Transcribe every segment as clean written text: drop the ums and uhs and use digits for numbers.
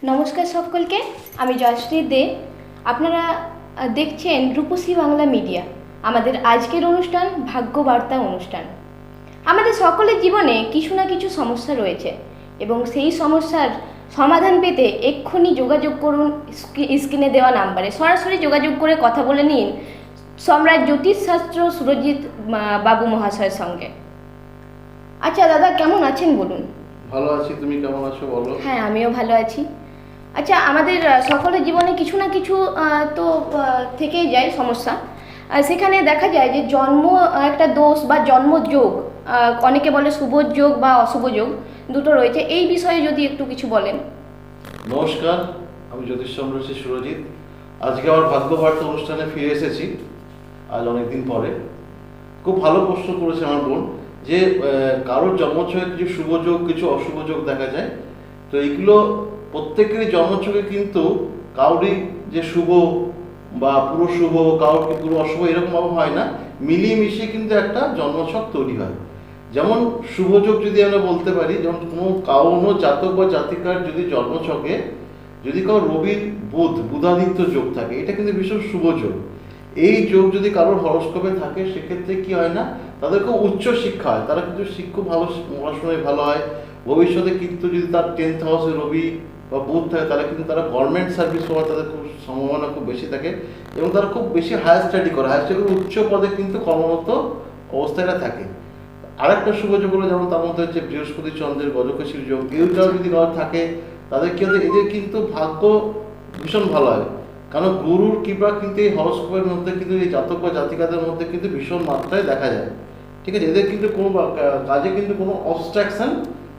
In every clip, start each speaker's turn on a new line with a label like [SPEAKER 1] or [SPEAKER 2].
[SPEAKER 1] নমস্কার সকলকে, আমি জয়শ্রী দে। আপনারা দেখছেন রূপসী বাংলা মিডিয়া। আমাদের আজকের অনুষ্ঠান ভাগ্যবার্তা অনুষ্ঠান। আমাদের সকলের জীবনে কিছু না কিছু সমস্যা রয়েছে এবং সেই সমস্যার সমাধান পেতে এক্ষুনি যোগাযোগ করুন স্ক্রিনে দেওয়া নাম্বারে। সরাসরি যোগাযোগ করে কথা বলে নিন সম্রাট জ্যোতিষশাস্ত্র সুরজিৎ বাবু মহাশয়ের সঙ্গে। আচ্ছা দাদা, কেমন আছেন বলুন?
[SPEAKER 2] ভালো আছি, তুমি কেমন আছো বলো?
[SPEAKER 1] হ্যাঁ, আমিও ভালো আছি। আচ্ছা, আমাদের সকলের জীবনে কিছু না কিছু তো থেকেই যায় সমস্যা। সেখানে দেখা যায় যে জন্ম একটা দোষ বা জন্মযোগ, অনেকে বলে শুভ যোগ বা অশুভ যোগ, দুটো রয়েছে। এই বিষয়ে যদি একটু কিছু বলেন।
[SPEAKER 2] নমস্কার, আমি জ্যোতিষ সম্রাট সুরজিৎ। আজকে আমার ভাগ্যবার্তা অনুষ্ঠানে ফিরে এসেছি আজ অনেকদিন পরে। খুব ভালো প্রশ্ন করেছে আমার বোন যে কারোর জন্মছকে কিছু শুভ যোগ কিছু অশুভ যোগ দেখা যায়। তো এইগুলো প্রত্যেকেরই জন্মছকে কিন্তু কাউরই যে শুভ বা পুরো শুভ, কারোর কি পুরো অশুভ এরকমভাবে হয় না, মিলিয়ে মিশিয়ে কিন্তু একটা জন্মছক তৈরি হয়। যেমন শুভযোগ যদি আমরা বলতে পারি, যেমন কোনো জাতক বা জাতিকার যদি জন্মছকে যদি কারো রবির বুধাদিত্য যোগ থাকে, এটা কিন্তু ভীষণ শুভ যোগ। এই যোগ যদি কারোর হরস্কোপে থাকে সেক্ষেত্রে কি হয় না, তাদের খুব উচ্চ শিক্ষা হয়, তারা কিন্তু ভালো পড়াশোনায় ভালো হয়। ভবিষ্যতে কিন্তু যদি তার 10th হাউসে রবি বা বুধ থাকে তাহলে কিন্তু তারা গভর্নমেন্ট সার্ভিস হওয়ার তাদের খুব সম্ভাবনা খুব বেশি থাকে এবং তারা খুব বেশি হায়ার স্টাডি করে, উচ্চ পদে কিন্তু কর্মরত অবস্থায় থাকে। আরেকটা শুভ যোগ হলো, যেমন তার মধ্যে হচ্ছে বৃহস্পতি চন্দ্রের গজকেশীর যোগ। এইটাও যদি কারো থাকে তাদের কি হচ্ছে, এদের কিন্তু ভাগ্য ভীষণ ভালো হয়। কারণ গুরুর কৃপা কিন্তু এই হরস্কোপের মধ্যে কিন্তু এই জাতক বা জাতিকাদের মধ্যে কিন্তু ভীষণ মাত্রায় দেখা যায়। ঠিক আছে, এদের কিন্তু কোনো কাজে কিন্তু কোনো অবস্ট্রাকশন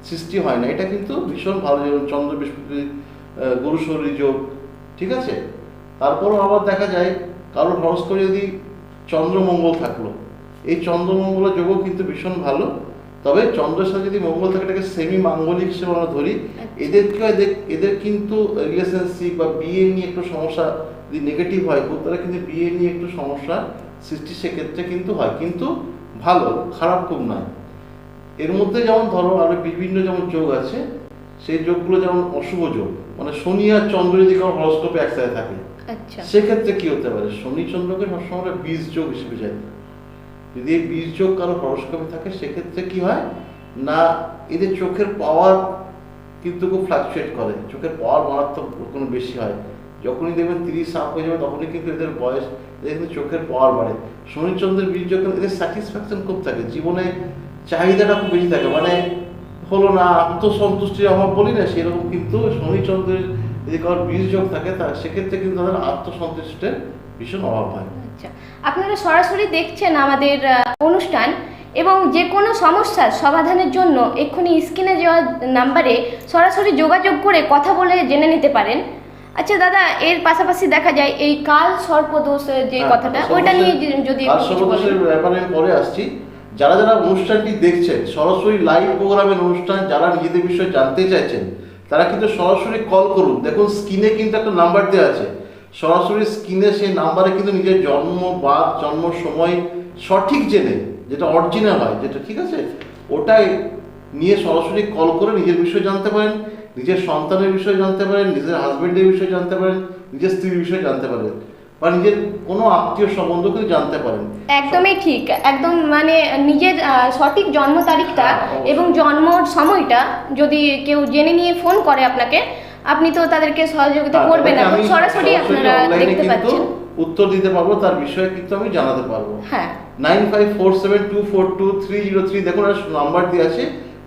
[SPEAKER 2] সৃষ্টি হয় না, এটা কিন্তু ভীষণ ভালো। যেমন চন্দ্র বৃহস্পতি গুরু শরী যোগ। ঠিক আছে, তারপরও আবার দেখা যায় কারোর হরস্কোপে যদি চন্দ্রমঙ্গল থাকলো, এই চন্দ্রমঙ্গলের যোগও কিন্তু ভীষণ ভালো। তবে চন্দ্রের সাথে যদি মঙ্গল থাকে এটাকে সেমি মাঙ্গলিক হিসেবে আমরা ধরি। এদের কি হয়, এদের কিন্তু রিলেশনশিপ বা বিয়ে নিয়ে একটু সমস্যা যদি নেগেটিভ হয় খুব, তারা কিন্তু বিয়ে নিয়ে একটু সমস্যা সৃষ্টি সেক্ষেত্রে কিন্তু হয়, কিন্তু ভালো, খারাপ খুব নয়। এর মধ্যে যেমন ধরো আরো বিভিন্ন যেমন যোগ আছে, সেই যোগগুলো যেমন অশুভ যোগ, মানে শনি আর চন্দ্র যদি কারো হরস্কোপে একসাথে থাকে, সেক্ষেত্রে কি হতে পারে, শনি চন্দ্রকে সবসময় আমরা বীজ যোগ হিসেবে জানি। যদি এই বীজ যোগ কারো হরস্কোপে থাকে সেক্ষেত্রে কি হয় না, এদের চোখের পাওয়ার কিন্তু খুব ফ্লাকচুয়েট করে, চোখের পাওয়ার মারাত্মক কোনো বেশি হয়। যখনই দেখবেন 30 আপ হয়ে যাবে তখনই কিন্তু এদের বয়স, এদের কিন্তু চোখের পাওয়ার বাড়ে। শনিচন্দ্রের বীজ যোগ এদের স্যাটিসফ্যাকশন খুব থাকে, জীবনে চাহিদাটা খুব বেশি থাকে, মানে হলো না আত্মসন্তুষ্টির অভাব বলি না, সেরকম কিন্তু শনিচন্দ্রের যদি কারোর বীজ যোগ থাকে সেক্ষেত্রে কিন্তু তাদের আত্মসন্তুষ্টির ভীষণ অভাব হয়।
[SPEAKER 1] আচ্ছা, আপনারা সরাসরি দেখছেন আমাদের অনুষ্ঠান এবং যে কোনো সমস্যার সমাধানের জন্য এক্ষুনি স্ক্রিনে দেওয়া নাম্বারে সরাসরি যোগাযোগ করে কথা বলে জেনে নিতে পারেন। আচ্ছা দাদা, এর পাশাপাশি দেখা যায় এই কাল সর্পদোষ যে কথাটা, ওইটা নিয়ে যদি
[SPEAKER 2] কাল সর্পদোষের ব্যাপারে আমি পরে আসছি। যারা যারা অনুষ্ঠানটি দেখছেন, সরাসরি লাইভ প্রোগ্রামের অনুষ্ঠান, যারা নিজেদের বিষয়ে জানতে চাইছেন তারা কিন্তু সরাসরি কল করুন। দেখুন স্ক্রিনে কিন্তু একটা নাম্বার দেওয়া আছে, সরাসরি স্ক্রিনে সেই নাম্বারে কিন্তু নিজের জন্ম সময় সঠিক জেনে, যেটা অরিজিনাল হয়, যেটা ঠিক আছে, ওটাই নিয়ে সরাসরি কল করে নিজের বিষয়ে জানতে পারেন, নিজের সন্তানের বিষয়ে জানতে পারেন, নিজের হাজবেন্ডের বিষয়ে জানতে পারেন, নিজের স্ত্রীর বিষয়ে জানতে পারেন, বা নিজের কোনো আত্মীয় সম্বন্ধ কিন্তু জানতে পারেন।
[SPEAKER 1] একদমই ঠিক, একদম মানে নিজের সঠিক জন্ম তারিখটা এবং জন্ম সময়টা যদি কেউ জেনে নিয়ে ফোন করে আপনাকে, আপনি তো তাদেরকে সহযোগিতা করবেন না, সরাসরি আপনারা দেখতে পাচ্ছেন,
[SPEAKER 2] উত্তর দিতে পারবো, তার বিষয়ে কিন্তু আমি জানাতে পারবো।
[SPEAKER 1] হ্যাঁ,
[SPEAKER 2] 9547242303 দেখুন নাম্বার দিয়ে আছে,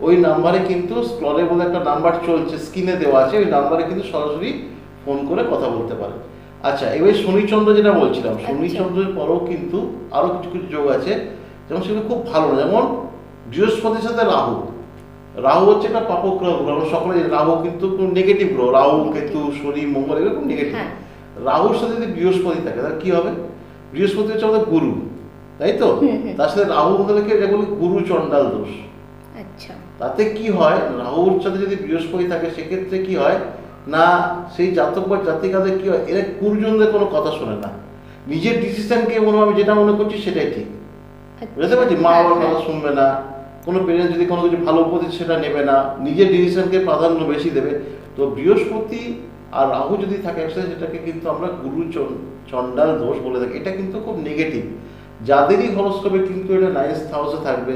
[SPEAKER 2] ওই নাম্বারে কিন্তু স্ক্রলে বলে একটা নাম্বার চলছে, স্ক্রিনে দেওয়া আছে, ওই নাম্বারে কিন্তু সরাসরি ফোন করে কথা বলতে পারেন। আচ্ছা, এবার শনিচন্দ্র যেটা বলছিলাম, শনিচন্দ্রের পরেও কিন্তু আরো কিছু কিছু যোগ আছে, যেমন সেগুলো খুব ভালো না। যেমন বৃহস্পতির সাথে রাহু, রাহু হচ্ছে একটা পাপক গ্রহ, আমরা সকলে রাহু কিন্তু নেগেটিভ গ্রহ, রাহু কেতু শনি মঙ্গল এরকম নেগেটিভ। রাহুর সাথে যদি বৃহস্পতি থাকে তাহলে কি হবে, বৃহস্পতি হচ্ছে আমাদের গুরু, তাই তো, তার সাথে রাহু মধ্যে এটা বলি গুরু চণ্ডাল দোষ।
[SPEAKER 1] আচ্ছা,
[SPEAKER 2] তাতে কি হয়, রাহুর সাথে যদি বৃহস্পতি থাকে সেক্ষেত্রে কি হয় না, সেই জাতক বা জাতিকাদের কি হয়, এরা গুরুজনদের কোনো কথা শোনে না, নিজের ডিসিশনকে মনে আমি যেটা মনে করছি সেটাই ঠিক, বুঝতে পারছি, মা বাবার কথা শুনবে না, কোনো পেরেন্টস যদি কোনো কিছু ভালো উপদেশ সেটা নেবে না, নিজের ডিসিশনকে প্রাধান্য বেশি দেবে। তো তো বৃহস্পতি আর রাহু যদি থাকে একসাথে, সেটাকে কিন্তু আমরা গুরু চণ্ডাল দোষ বলে থাকি। এটা কিন্তু খুব নেগেটিভ। যাদেরই হরস্কোপে কিন্তু এটা 9th হাউসে থাকবে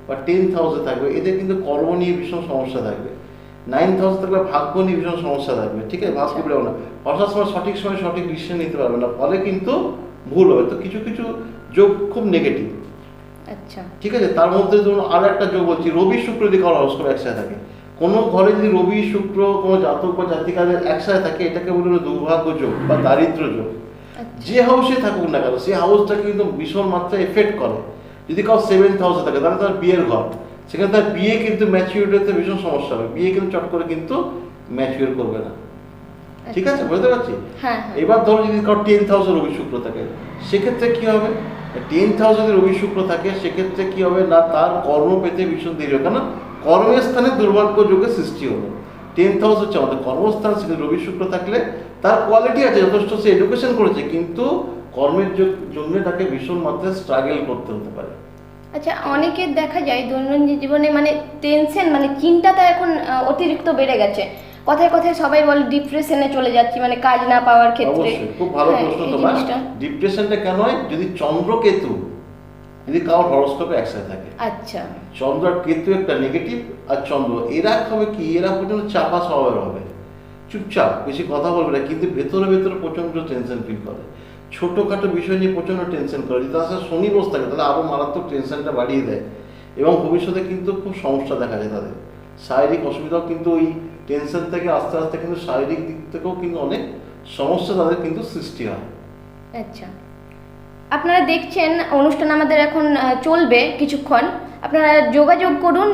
[SPEAKER 2] বা 10th হাউসে থাকবে, এদের কিন্তু কর্ম নিয়ে ভীষণ সমস্যা থাকবে। 9th হাউসে থাকলে ভাগ্য নিয়ে ভীষণ সমস্যা থাকবে, ঠিক আছে? ভাগ্য বেরো না, হঠাৎ সময় সঠিক ডিসিশন নিতে পারবে না, ফলে কিন্তু ভুল হবে। তো কিছু কিছু যোগ খুব নেগেটিভ,
[SPEAKER 1] আচ্ছা
[SPEAKER 2] ঠিক আছে? তার মধ্যে ধরুন আর একটা যোগ বলছি, রবি শুক্র যদি কারো হরস্কোপ একসাথে থাকে, কোনো ঘরে যদি রবি শুক্র কোনো জাতক বা জাতিকাদের একসাথে থাকে, এটাকে বলে হলো দুর্ভাগ্য যোগ বা দারিদ্র যোগ। যে হাউসে থাকুক না কেন, সেই হাউসটাকে কিন্তু ভীষণ মাত্রায় এফেক্ট করে। যদি কাউ 7th হাউসে থাকে, তাহলে তার বিয়ের ঘর, সেখানে তার বিয়ে কিন্তু ম্যাচিউরিটিতে ভীষণ সমস্যা হবে, বিয়ে কিন্তু চট করে কিন্তু ম্যাচিউর করবে না, ঠিক আছে? বুঝতে পারছি?
[SPEAKER 1] হ্যাঁ।
[SPEAKER 2] এবার ধরো যদি কারো 10th হাউসে রবি শুক্র থাকে, সেক্ষেত্রে কি হবে? 10th হাউসে যদি রবি শুক্র থাকে, সেক্ষেত্রে কি হবে না, তার কর্ম পেতে ভীষণ দেরি হবে, কেন কর্মের স্থানে দুর্ভাগ্য যোগের সৃষ্টি হলো। 10th হাউস হচ্ছে আমাদের কর্মস্থান, সেখানে রবি শুক্র থাকলে তার কোয়ালিটি আছে যথেষ্ট, সে এডুকেশন করেছে, কিন্তু কর্মের জন্য তাকে ভীষণ মাত্রায় স্ট্রাগল করতে হতে পারে।
[SPEAKER 1] আচ্ছা, অনেকের দেখা যায় দৈনন্দিন জীবনে মানে টেনশন, মানে চিন্তাটা এখন অতিরিক্ত বেড়ে গেছে। কথায় কথায় সবাই বলে ডিপ্রেশনে চলে যাচ্ছি, মানে কাজ না পাওয়ার ক্ষেত্রে।
[SPEAKER 2] অবশ্যই, খুব ভালো প্রশ্ন
[SPEAKER 1] এই
[SPEAKER 2] তোমার।
[SPEAKER 1] জিনিসটা।
[SPEAKER 2] ডিপ্রেশনটা কেন হয়? যদি চন্দ্র কেতু যদি কারোর হরস্কোপে একসাথে থাকে,
[SPEAKER 1] আচ্ছা
[SPEAKER 2] চন্দ্র আর কেতু একটা নেগেটিভ, আর চন্দ্র, এরা হবে কি, এরা পর্যন্ত চাপা স্বভাবের হবে, চুপচাপ, বেশি কথা বলবে না, কিন্তু ভেতরে ভেতরে প্রচন্ড টেনশন ফিল করে, ছোটোখাটো বিষয় নিয়ে প্রচন্ড টেনশন করে। যদি তার সাথে শনি বসে থাকে, তাহলে আরও মারাত্মক টেনশনটা বাড়িয়ে দেয়, এবং ভবিষ্যতে কিন্তু খুব সমস্যা দেখা যায় তাদের। শারীরিক অসুবিধাও কিন্তু ওই টেনশন থেকে আস্তে আস্তে কিন্তু শারীরিক দিক থেকেও কিন্তু অনেক সমস্যা তাদের কিন্তু সৃষ্টি হয়।
[SPEAKER 1] আচ্ছা, আপনারা দেখছেন অনুষ্ঠান আমাদের এখন চলবে কিছুক্ষণ। আপনারা যোগাযোগ করুন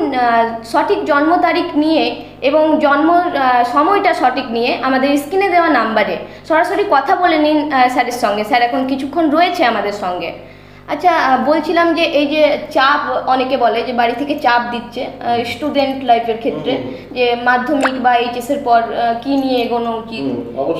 [SPEAKER 1] সঠিক জন্ম তারিখ নিয়ে এবং জন্ম সময়টা সঠিক নিয়ে আমাদের স্ক্রিনে দেওয়া নাম্বারে সরাসরি কথা বলে নিন স্যারের সঙ্গে। স্যার এখন কিছুক্ষণ রয়েছে আমাদের সঙ্গে। আচ্ছা, বলছিলাম যে এই যে চাপ, অনেকে বলে যে বাড়ি থেকে চাপ দিচ্ছে স্টুডেন্ট লাইফের ক্ষেত্রে, যে মাধ্যমিক বা এইচএসের পর কি নিয়ে এগোনো উচিত,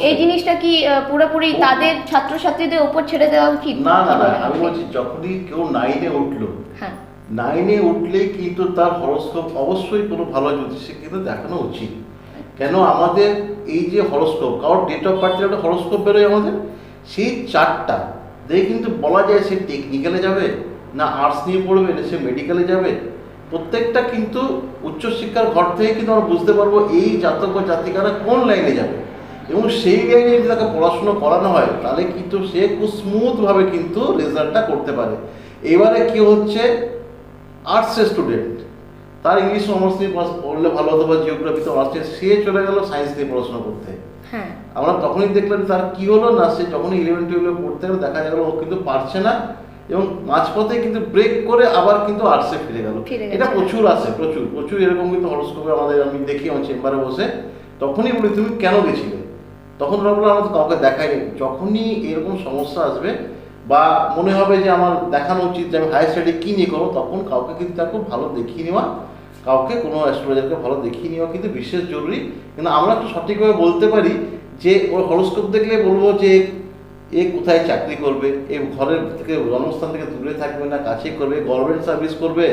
[SPEAKER 1] এই জিনিসটা কি পুরোপুরি তাদের ছাত্রছাত্রীদের উপর ছেড়ে দেওয়া উচিত?
[SPEAKER 2] না না না, আমি বলছি যখনই কেউ 9-এ উঠলো,
[SPEAKER 1] হ্যাঁ,
[SPEAKER 2] 9-এ উঠলেই কিন্তু তার হরস্কোপ অবশ্যই কোনো ভালো জ্যোতিষে কিন্তু দেখানো উচিত। কেন, আমাদের এই যে হরস্কোপ, কারোর ডেট অফ বার্থের একটা হরস্কোপ বেরোয় আমাদের, সেই চারটা দেখে কিন্তু বলা যায় সে টেকনিক্যালে যাবে না আর্টস নিয়ে পড়বে, না সে মেডিকেলে যাবে। প্রত্যেকটা কিন্তু উচ্চশিক্ষার ঘর থেকে কিন্তু আমরা বুঝতে পারবো এই জাতক বা জাতিকারা কোন লাইনে যাবে, এবং সেই লাইনে যদি তাকে পড়াশুনো করানো হয়, তাহলে কিন্তু সে খুব স্মুথভাবে কিন্তু রেজাল্টটা করতে পারে। এবারে কি হচ্ছে, আর্টসের স্টুডেন্ট, তার ইংলিশ অনার্স নিয়ে পড়লে ভালো হতো, বা জিওগ্রাফিতে অনার্স নিয়ে, সে চলে গেল সায়েন্স নিয়ে পড়াশোনা করতে।
[SPEAKER 1] হ্যাঁ,
[SPEAKER 2] আমরা তখনই দেখলাম তার কি হলো না, সে যখনই 11-12 পড়তে গেল, দেখা গেল ও কিন্তু পারছে না, এবং মাঝপথে কিন্তু ব্রেক করে আবার কিন্তু আর্টসে ফিরে গেল। এটা প্রচুর আছে, প্রচুর প্রচুর এরকম কিন্তু হরস্কোপে আমাদের, আমি দেখি আমার চেম্বারে বসে, তখনই বলি তুমি কেন গেছিলে, তখন ওরা বলে আমাদের কাউকে দেখায়নি। যখনই এরকম সমস্যা আসবে বা মনে হবে যে আমার দেখানো উচিত যে আমি হায়ার স্টাডি কী নিয়ে করবো, তখন কাউকে কিন্তু তাকে ভালো দেখিয়ে নেওয়া, কাউকে কোনো অ্যাস্ট্রোলজারকে ভালো দেখিয়ে নেওয়া কিন্তু বিশেষ জরুরি। কিন্তু আমরা একটু সঠিকভাবে বলতে পারি যে ওর হরস্কোপ দেখলে বলবো যে এ কোথায় চাকরি করবে, এ ঘরের থেকে জন্মস্থান থেকে দূরে থাকবে না কাছে করবে, গভর্নমেন্ট সার্ভিস করবে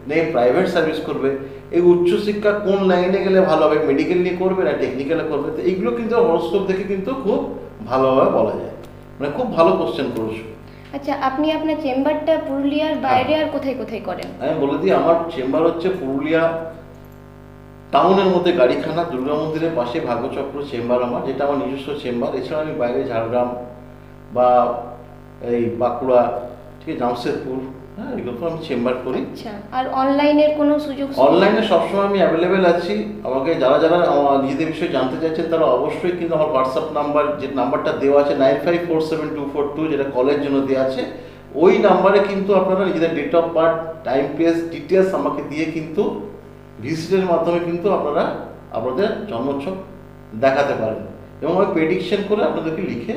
[SPEAKER 2] না প্রাইভেট সার্ভিস করবে, এই উচ্চশিক্ষা কোন লাইনে গেলে ভালো হবে, মেডিকেল নিয়ে করবে না টেকনিক্যালে করবে। তো এইগুলো কিন্তু হরস্কোপ দেখে কিন্তু খুব ভালোভাবে বলা যায়। মানে খুব ভালো কোশ্চেন করেছো।
[SPEAKER 1] আচ্ছা, আপনি আপনার চেম্বারটা পুরুলিয়ার বাইরে আর কোথায় কোথায় করেন?
[SPEAKER 2] আমি বলে দিই, আমার চেম্বার হচ্ছে পুরুলিয়া টাউনের মধ্যে গাড়িখানা, দুর্গা মন্দিরের পাশে ভাগ্যচক্র চেম্বার আমার, যেটা আমার নিজস্ব চেম্বার। এছাড়া আমি বাইরে ঝাড়গ্রাম বা এই বাঁকুড়া, ঠিক আছে, জামশেদপুর, হ্যাঁ, এগুলো তো আমি চেম্বার করি।
[SPEAKER 1] আচ্ছা, আর অনলাইনের কোনো সুযোগ?
[SPEAKER 2] অনলাইনে সবসময় আমি অ্যাভেলেবেল আছি। আমাকে যারা যারা নিজেদের বিষয়ে জানতে চাইছেন, তারা অবশ্যই কিন্তু আমার হোয়াটসঅ্যাপ নাম্বার, যে নাম্বারটা দেওয়া আছে 95472442, যেটা কলের জন্য দেওয়া আছে, ওই নাম্বারে কিন্তু আপনারা নিজেদের date of birth, time, place, details আমাকে দিয়ে কিন্তু ভিজিটের মাধ্যমে কিন্তু আপনারা আপনাদের জন্মোৎসব দেখাতে পারেন, এবং আমি প্রেডিকশন করে আপনাদেরকে লিখে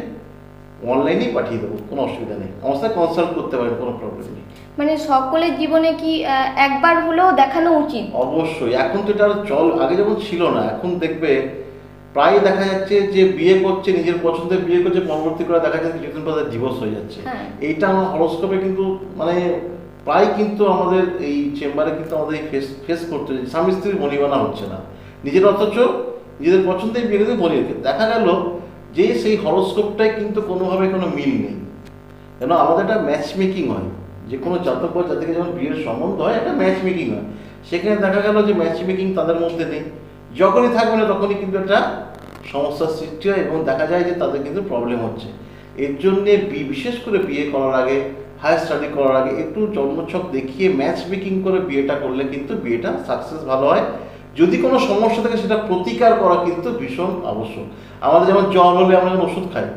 [SPEAKER 2] অনলাইনেই পাঠিয়ে দেবো, কোনো অসুবিধা নেই। আমার সাথে কনসাল্ট করতে পারেন, কোনো প্রবলেম নেই।
[SPEAKER 1] মানে সকলের জীবনে কি একবার হলেও দেখানো উচিত?
[SPEAKER 2] অবশ্যই। এখন তো এটা চল, আগে যেমন ছিল না, এখন দেখবে প্রায় দেখা যাচ্ছে যে বিয়ে করছে, নিজের পছন্দের বিয়ে করছে, পরবর্তী করে দেখা যাচ্ছে কিছুদিন পর ডিভোর্স হয়ে যাচ্ছে। এইটা আমার হরস্কোপে কিন্তু মানে প্রায় কিন্তু আমাদের এই চেম্বারে কিন্তু আমাদের ফেস করতে হচ্ছে, স্বামী স্ত্রীর বনিবানা হচ্ছে না নিজের, অথচ নিজেদের পছন্দের বিয়ে কিন্তু বলি দেখা গেল যে সেই হরোস্কোপটাই কিন্তু কোনোভাবে কোনো মিল নেই। কেন আমাদের একটা ম্যাচ মেকিং হয়, যে কোনো জাতক বা জাতিকে যখন বিয়ের সম্বন্ধ হয় একটা ম্যাচ মেকিং হয়, সেখানে দেখা গেল যে ম্যাচ মেকিং তাদের মধ্যে নেই। যখনই থাকবে না তখনই কিন্তু একটা সমস্যার সৃষ্টি হয় এবং দেখা যায় যে তাদের কিন্তু প্রবলেম হচ্ছে। এর জন্যে বিশেষ করে বিয়ে করার আগে, হায়ার স্টাডি করার আগে একটু জন্মছক দেখিয়ে ম্যাচ মেকিং করে বিয়েটা করলে কিন্তু বিয়েটা সাকসেস ভালো হয়। যদি কোনো সমস্যা থাকে সেটা প্রতিকার করা কিন্তু ভীষণ আবশ্যক। আমাদের যেমন জ্বর হলে আমরা যেমন ওষুধ খাই,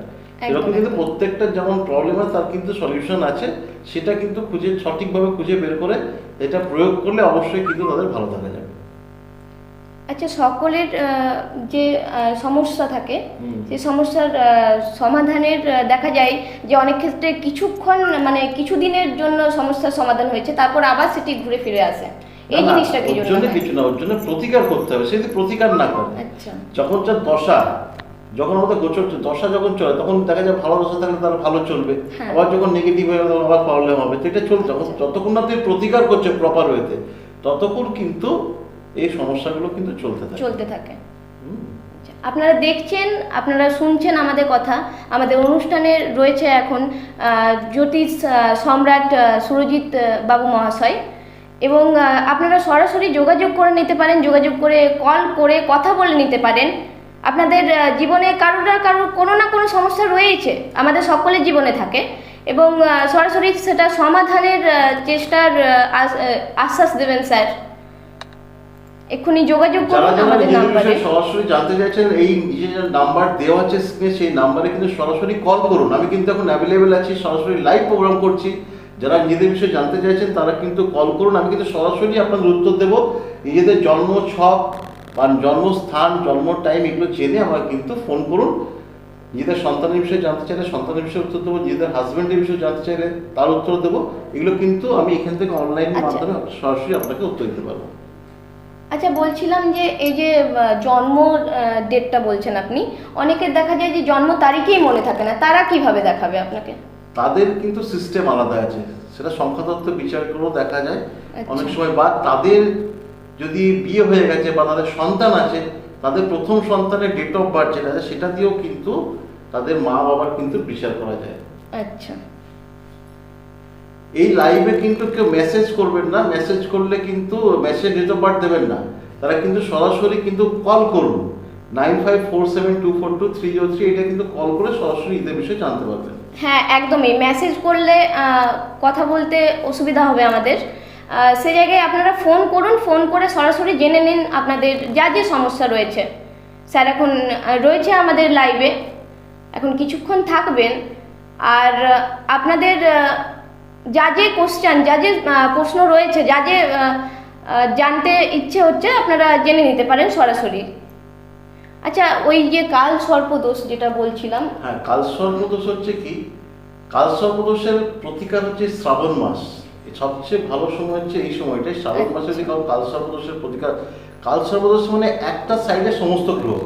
[SPEAKER 2] এরকম কিন্তু প্রত্যেকটা যেমন প্রবলেম হয় তার কিন্তু সলিউশন আছে, সেটা কিন্তু সঠিকভাবে খুঁজে বের করে এটা প্রয়োগ করলে অবশ্যই কিন্তু তাদের ভালো থাকা যাবে।
[SPEAKER 1] আচ্ছা, সকলের যে সমস্যা থাকে সেই সমস্যার সমাধানের দেখা যায় যে অনেক ক্ষেত্রে কিছুক্ষণ মানে কিছুদিনের জন্য সমস্যার সমাধান হয়েছে, তারপর আবার সেটি ঘুরে ফিরে আসে। এই জিনিসটা কি
[SPEAKER 2] জন্য কিছু না, ওর জন্য প্রতিকার করতে হবে। সে যদি প্রতিকার না করে,
[SPEAKER 1] আচ্ছা,
[SPEAKER 2] যখন যার দশা, যখন আমাদের গোচর দশা যখন চলে তখন দেখা যায় ভালো দশা থাকলে তার ভালো চলবে, আবার যখন নেগেটিভ হয়ে গেলে আবার প্রবলেম হবে। তো এটা চলছে, যতক্ষণ না তুই প্রতিকার করছে প্রপার ওয়েতে ততক্ষণ কিন্তু এই সমস্যাগুলো কিন্তু চলতে থাকে।
[SPEAKER 1] আপনারা দেখছেন, আপনারা শুনছেন আমাদের কথা। আমাদের অনুষ্ঠানে রয়েছে এখন জ্যোতিষ সম্রাট সুরজিৎ বাবু মহাশয়, এবং আপনারা সরাসরি যোগাযোগ করে নিতে পারেন, যোগাযোগ করে কল করে কথা বলে নিতে পারেন। আপনাদের জীবনে কারোর না কারোর কোনো না কোনো সমস্যা রয়েছে, আমাদের সকলের জীবনে থাকে, এবং সরাসরি সেটা সমাধানের চেষ্টার আশ্বাস দেবেন স্যার। এক্ষুনি যোগাযোগ করুন আমাদের নাম্বারে।
[SPEAKER 2] সরাসরি জানতে চাইছেন এই যে নাম্বার দেওয়া আছে স্ক্রিনে, সেই নাম্বারে কিন্তু সরাসরি কল করুন। আমি কিন্তু এখন অ্যাভেলেবেল আছি, সরাসরি লাইভ প্রোগ্রাম করছি। যারা নিজেদের বিষয়ে জানতে চাইছেন তারা কিন্তু কল করুন, আমি কিন্তু সরাসরি আপনাদের উত্তর দেবো। নিজেদের জন্ম ছক বা জন্মস্থান, জন্ম টাইম এগুলো জেনে আমাকে কিন্তু ফোন করুন। নিজেদের সন্তানের বিষয়ে জানতে চাইলে সন্তানের বিষয়ে উত্তর দেবো, নিজেদের হাজব্যান্ডের বিষয়ে জানতে চাইলে তার উত্তর দেবো। এগুলো কিন্তু আমি এখান থেকে অনলাইনের মাধ্যমে সরাসরি আপনাকে উত্তর দিতে পারবো।
[SPEAKER 1] আচ্ছা, বলছিলাম যে এই যে জন্ম ডেটটা বলছেন আপনি, অনেকের দেখা যায় যে জন্ম তারিখেই মনে থাকে না, তারা কিভাবে দেখাবে আপনাকে?
[SPEAKER 2] তাদের কিন্তু সিস্টেম আলাদা আছে, সেটা সংখ্যাতত্ত্ব বিচার করেও দেখা যায় অনেক সময়। বা তাদের যদি বিয়ে হয়ে গেছে বা তাদের সন্তান আছে, তাদের প্রথম সন্তানের ডেট অফ বার্থ যেটা আছে সেটা দিয়েও কিন্তু তাদের মা বাবার কিন্তু বিচার করা যায়।
[SPEAKER 1] আচ্ছা,
[SPEAKER 2] এই লাইভে কিন্তু কেউ মেসেজ করবেন না, মেসেজ করলে কিন্তু মেসেজ ডেট অফ বার্থ দেবেন না, তারা কিন্তু সরাসরি কিন্তু কল করুন 9547242303, এটা কিন্তু কল করে সরাসরি ঈদের বিষয়ে জানতে পারবেন।
[SPEAKER 1] হ্যাঁ, একদমই। মেসেজ করলে কথা বলতে অসুবিধা হবে আমাদের, সে জায়গায় আপনারা ফোন করুন, ফোন করে সরাসরি জেনে নিন আপনাদের যা যে সমস্যা রয়েছে। স্যার এখন রয়েছে আমাদের লাইভে, এখন কিছুক্ষণ থাকবেন, আর আপনাদের যা যে কোশ্চেন, যা যে প্রশ্ন রয়েছে, যা যে জানতে ইচ্ছে হচ্ছে আপনারা জেনে নিতে পারেন সরাসরি। আচ্ছা, ওই যে কাল সর্পদোষ যেটা বলছিলাম।
[SPEAKER 2] হ্যাঁ, কাল সর্পদোষ হচ্ছে কি, কাল সর্পদোষের প্রতিকার হচ্ছে শ্রাবণ মাস। সবচেয়ে ভালো সময় হচ্ছে এই সময়টাই, শ্রাবণ মাসে যদি কাল সর্পদোষের প্রতিকার। কাল সর্পদোষ মানে একটা সাইডে সমস্ত গ্রহ,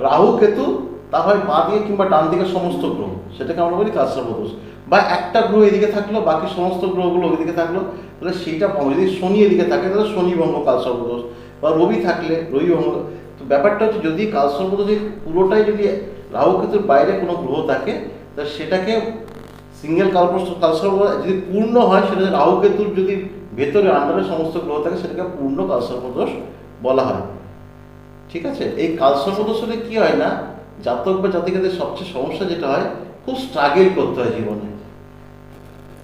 [SPEAKER 2] রাহু কেতু, তা হয় বাঁ দিকে কিংবা ডান দিকে সমস্ত গ্রহ, সেটাকে আমরা বলি কাল সর্পদোষ। বা একটা গ্রহ এদিকে থাকলো, বাকি সমস্ত গ্রহগুলো ওইদিকে থাকলো, তাহলে সেইটা ভঙ্গ। যদি শনি এদিকে থাকে তাহলে শনি ভঙ্গ কাল সর্পদোষ, বা রবি থাকলে রবি ভঙ্গ। তো ব্যাপারটা হচ্ছে যদি কাল সর্পদোষ পুরোটাই যদি রাহু কেতুর বাইরে কোনো গ্রহ থাকে, তাহলে সেটাকে সিঙ্গেল কাল সর্পদোষ। যদি পূর্ণ হয়, সেটা রাহু কেতুর যদি ভেতরে আন্ডারে সমস্ত গ্রহ থাকে, সেটাকে পূর্ণ কাল সর্পদোষ বলা হয়। ঠিক আছে, এই কাল সর্পদোষ হলে কি হয় না, জাতক বা জাতিকাদের সবচেয়ে সমস্যা যেটা হয়, খুব স্ট্রাগল করতে হয় জীবনে।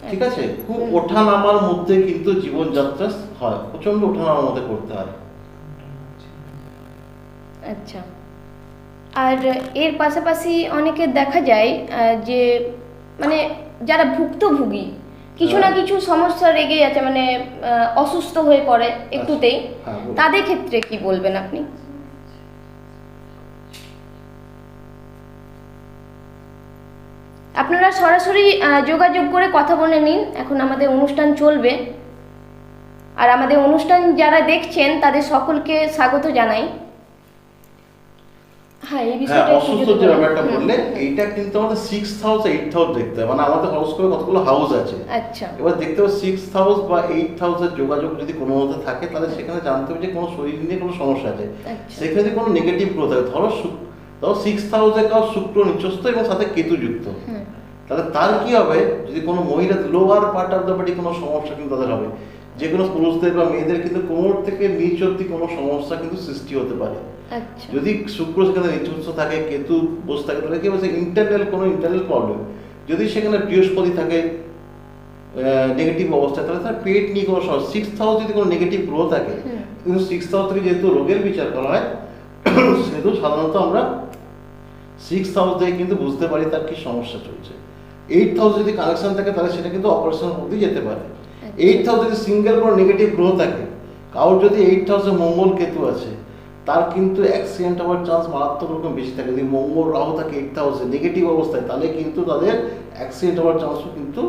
[SPEAKER 2] ঠিক আছে, খুব ওঠানামার মধ্যে কিন্তু জীবনযাত্রা হয়, প্রচন্ড ওঠানামার মধ্যে করতে হয়।
[SPEAKER 1] আচ্ছা, আর এর পাশাপাশি অনেকের দেখা যায় যে মানে যারা ভুক্তভোগী কিছু না কিছু সমস্যা রেগে আছে, মানে অসুস্থ হয়ে পড়ে একটুতেই, তাদের ক্ষেত্রে কি বলবেন আপনি? আপনারা সরাসরি যোগাযোগ করে কথা বলে নিন, এখন আমাদের অনুষ্ঠান চলবে। আর আমাদের অনুষ্ঠান যারা দেখছেন তাদের সকলকে স্বাগত জানাই। হ্যাঁ এই
[SPEAKER 2] হ্যাঁ,
[SPEAKER 1] বিষয়টা একটু
[SPEAKER 2] অসুস্থ
[SPEAKER 1] যদি
[SPEAKER 2] যে
[SPEAKER 1] বলেন।
[SPEAKER 2] ব্যাপারটা
[SPEAKER 1] হুম,
[SPEAKER 2] বললে,
[SPEAKER 1] হুম।
[SPEAKER 2] এইটা কিন্তু আমাদের 6th হাউস 8th হাউস দেখতে হয়। মানে আমাদের হরোস্কোপে কতগুলো হাউস আছে,
[SPEAKER 1] আচ্ছা
[SPEAKER 2] এবার দেখতে হবে 6th হাউস বা 8th হাউসের যোগাযোগ যদি কোনো মতে থাকে, তাহলে সেখানে জানতে হবে যে কোনো শরীর নিয়ে কোনো সমস্যা আছে।
[SPEAKER 1] আচ্ছা
[SPEAKER 2] সেখানে যদি কোনো নেগেটিভ গ্রোথ থাকে, ধরো 6th হাউসে কারো শুক্র নিচস্থ এবং সাথে কেতু যুক্ত,
[SPEAKER 1] হুম
[SPEAKER 2] তাহলে তার কি হবে, যদি কোনো মহিলা lower part of the body কোনো সমস্যা কিন্তু তাদের হবে, যে কোনো পুরুষদের বা মেয়েদের কিন্তু কোমর থেকে নিচ অব্দি কোনো সমস্যা কিন্তু সৃষ্টি হতে পারে।
[SPEAKER 1] আচ্ছা
[SPEAKER 2] যদি শুক্র সেখানে নিচস্থ থাকে, কেতু বসে থাকে, তাহলে কি হবে, ইন্টারনাল প্রবলেম। যদি সেখানে বৃহস্পতি থাকে নেগেটিভ অবস্থায়, তাহলে তার পেট নিয়ে কোনো সমস্যা। 6th হাউস যদি কোনো নেগেটিভ গ্রো থাকে,
[SPEAKER 1] হুম
[SPEAKER 2] কিন্তু 6th হাউস থেকে যেহেতু রোগের বিচার করা হয়, সেহেতু সাধারণত আমরা 6th হাউস থেকে কিন্তু বুঝতে পারি তার কি সমস্যা চলছে। 8th হাউস যদি কানেকশন থাকে, তাহলে সেটা কিন্তু অপারেশনের মধ্যে যেতে পারে। 8th হাউস যদি সিঙ্গেল কোনো নেগেটিভ গ্রো থাকে, কারোর যদি 8th হাউসে মঙ্গল কেতু আছে, তার কিন্তু অ্যাক্সিডেন্ট হওয়ার চান্স মারাত্মক রকম বেশি থাকে। যদি মঙ্গল রাহু থাকে 8th হাউসে নেগেটিভ অবস্থায়, তাহলে কিন্তু তাদের অ্যাক্সিডেন্ট হওয়ার চান্সও কিন্তু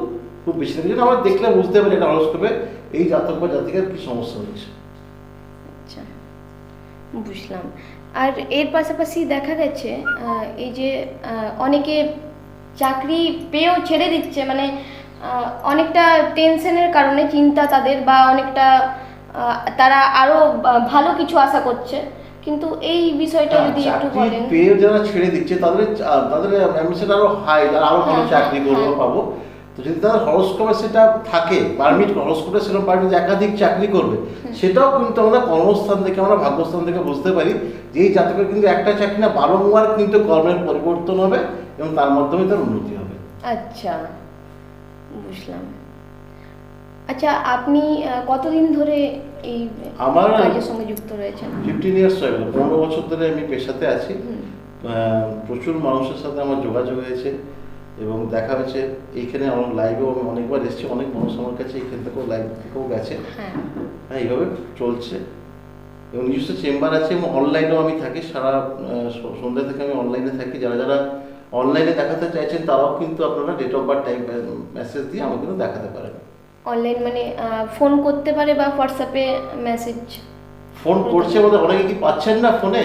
[SPEAKER 2] খুব বেশি থাকে। যেটা আমরা দেখলে বুঝতে পারি এটা হরোস্কোপে এই জাতক বা জাতিকার কি সমস্যা হচ্ছে।
[SPEAKER 1] আচ্ছা বুঝলাম। আর এর পাশাপাশি দেখা গেছে এই যে অনেকে চাকরি পেয়েও ছেড়ে দিচ্ছে, মানে অনেকটা টেনশনের কারণে, চিন্তা তাদের, বা অনেকটা তারা আরো ভালো কিছু আশা করছে, কিন্তু এই বিষয়টা যদি একটু
[SPEAKER 2] চাকরি
[SPEAKER 1] বলেন।
[SPEAKER 2] পেয়ে যারা ছেড়ে দিচ্ছে, তাদের অ্যাম্বিশন আরো হাই, তারা আরো ভালো
[SPEAKER 1] হ্যাঁ,
[SPEAKER 2] চাকরি করবো
[SPEAKER 1] হ্যাঁ।
[SPEAKER 2] পাবো। তো যদি তাদের হরোস্কোপে সেটা থাকে, পারমিট হরোস্কোপে সেরকম পারমিট একাধিক চাকরি করবে, সেটাও কিন্তু আমরা কর্মস্থান থেকে, আমরা ভাগ্যস্থান থেকে বুঝতে পারি যে এই জাতকের কিন্তু একটা চাকরি না, বারংবার কিন্তু কর্মের পরিবর্তন হবে এবং তার মাধ্যমে তার উন্নতি হবে।
[SPEAKER 1] আচ্ছা বুঝলাম। আচ্ছা আপনি কতদিন ধরে এই
[SPEAKER 2] আমার
[SPEAKER 1] কাজের সঙ্গে যুক্ত রয়েছেন?
[SPEAKER 2] 15 ইয়ার্স হয়ে গেল, 15 বছর ধরে আমি পেশাতে আছি।
[SPEAKER 1] হুম,
[SPEAKER 2] প্রচুর মানুষের সাথে আমার যোগাযোগ হয়েছে এবং দেখা হয়েছে। এইখানে আমার লাইভেও আমি অনেকবার এসেছি, অনেক মানুষ আমার কাছে এখান থেকেও লাইভ থেকেও গেছে।
[SPEAKER 1] হ্যাঁ
[SPEAKER 2] হ্যাঁ, এইভাবে চলছে। এবং নিজস্ব চেম্বার আছে এবং অনলাইনেও আমি থাকি। সারা সন্ধ্যা থেকে আমি অনলাইনে থাকি। যারা যারা অনলাইনে দেখাতে চাইছেন, তারাও কিন্তু আপনারা date of birth time message দিয়ে আমাকে কিন্তু দেখাতে পারেন।
[SPEAKER 1] অনলাইন মানে ফোন করতে পারে বা হোয়াটসঅ্যাপে মেসেজ?
[SPEAKER 2] ফোন করছে বলে অনেকে কি পাচ্ছেন না ফোনে?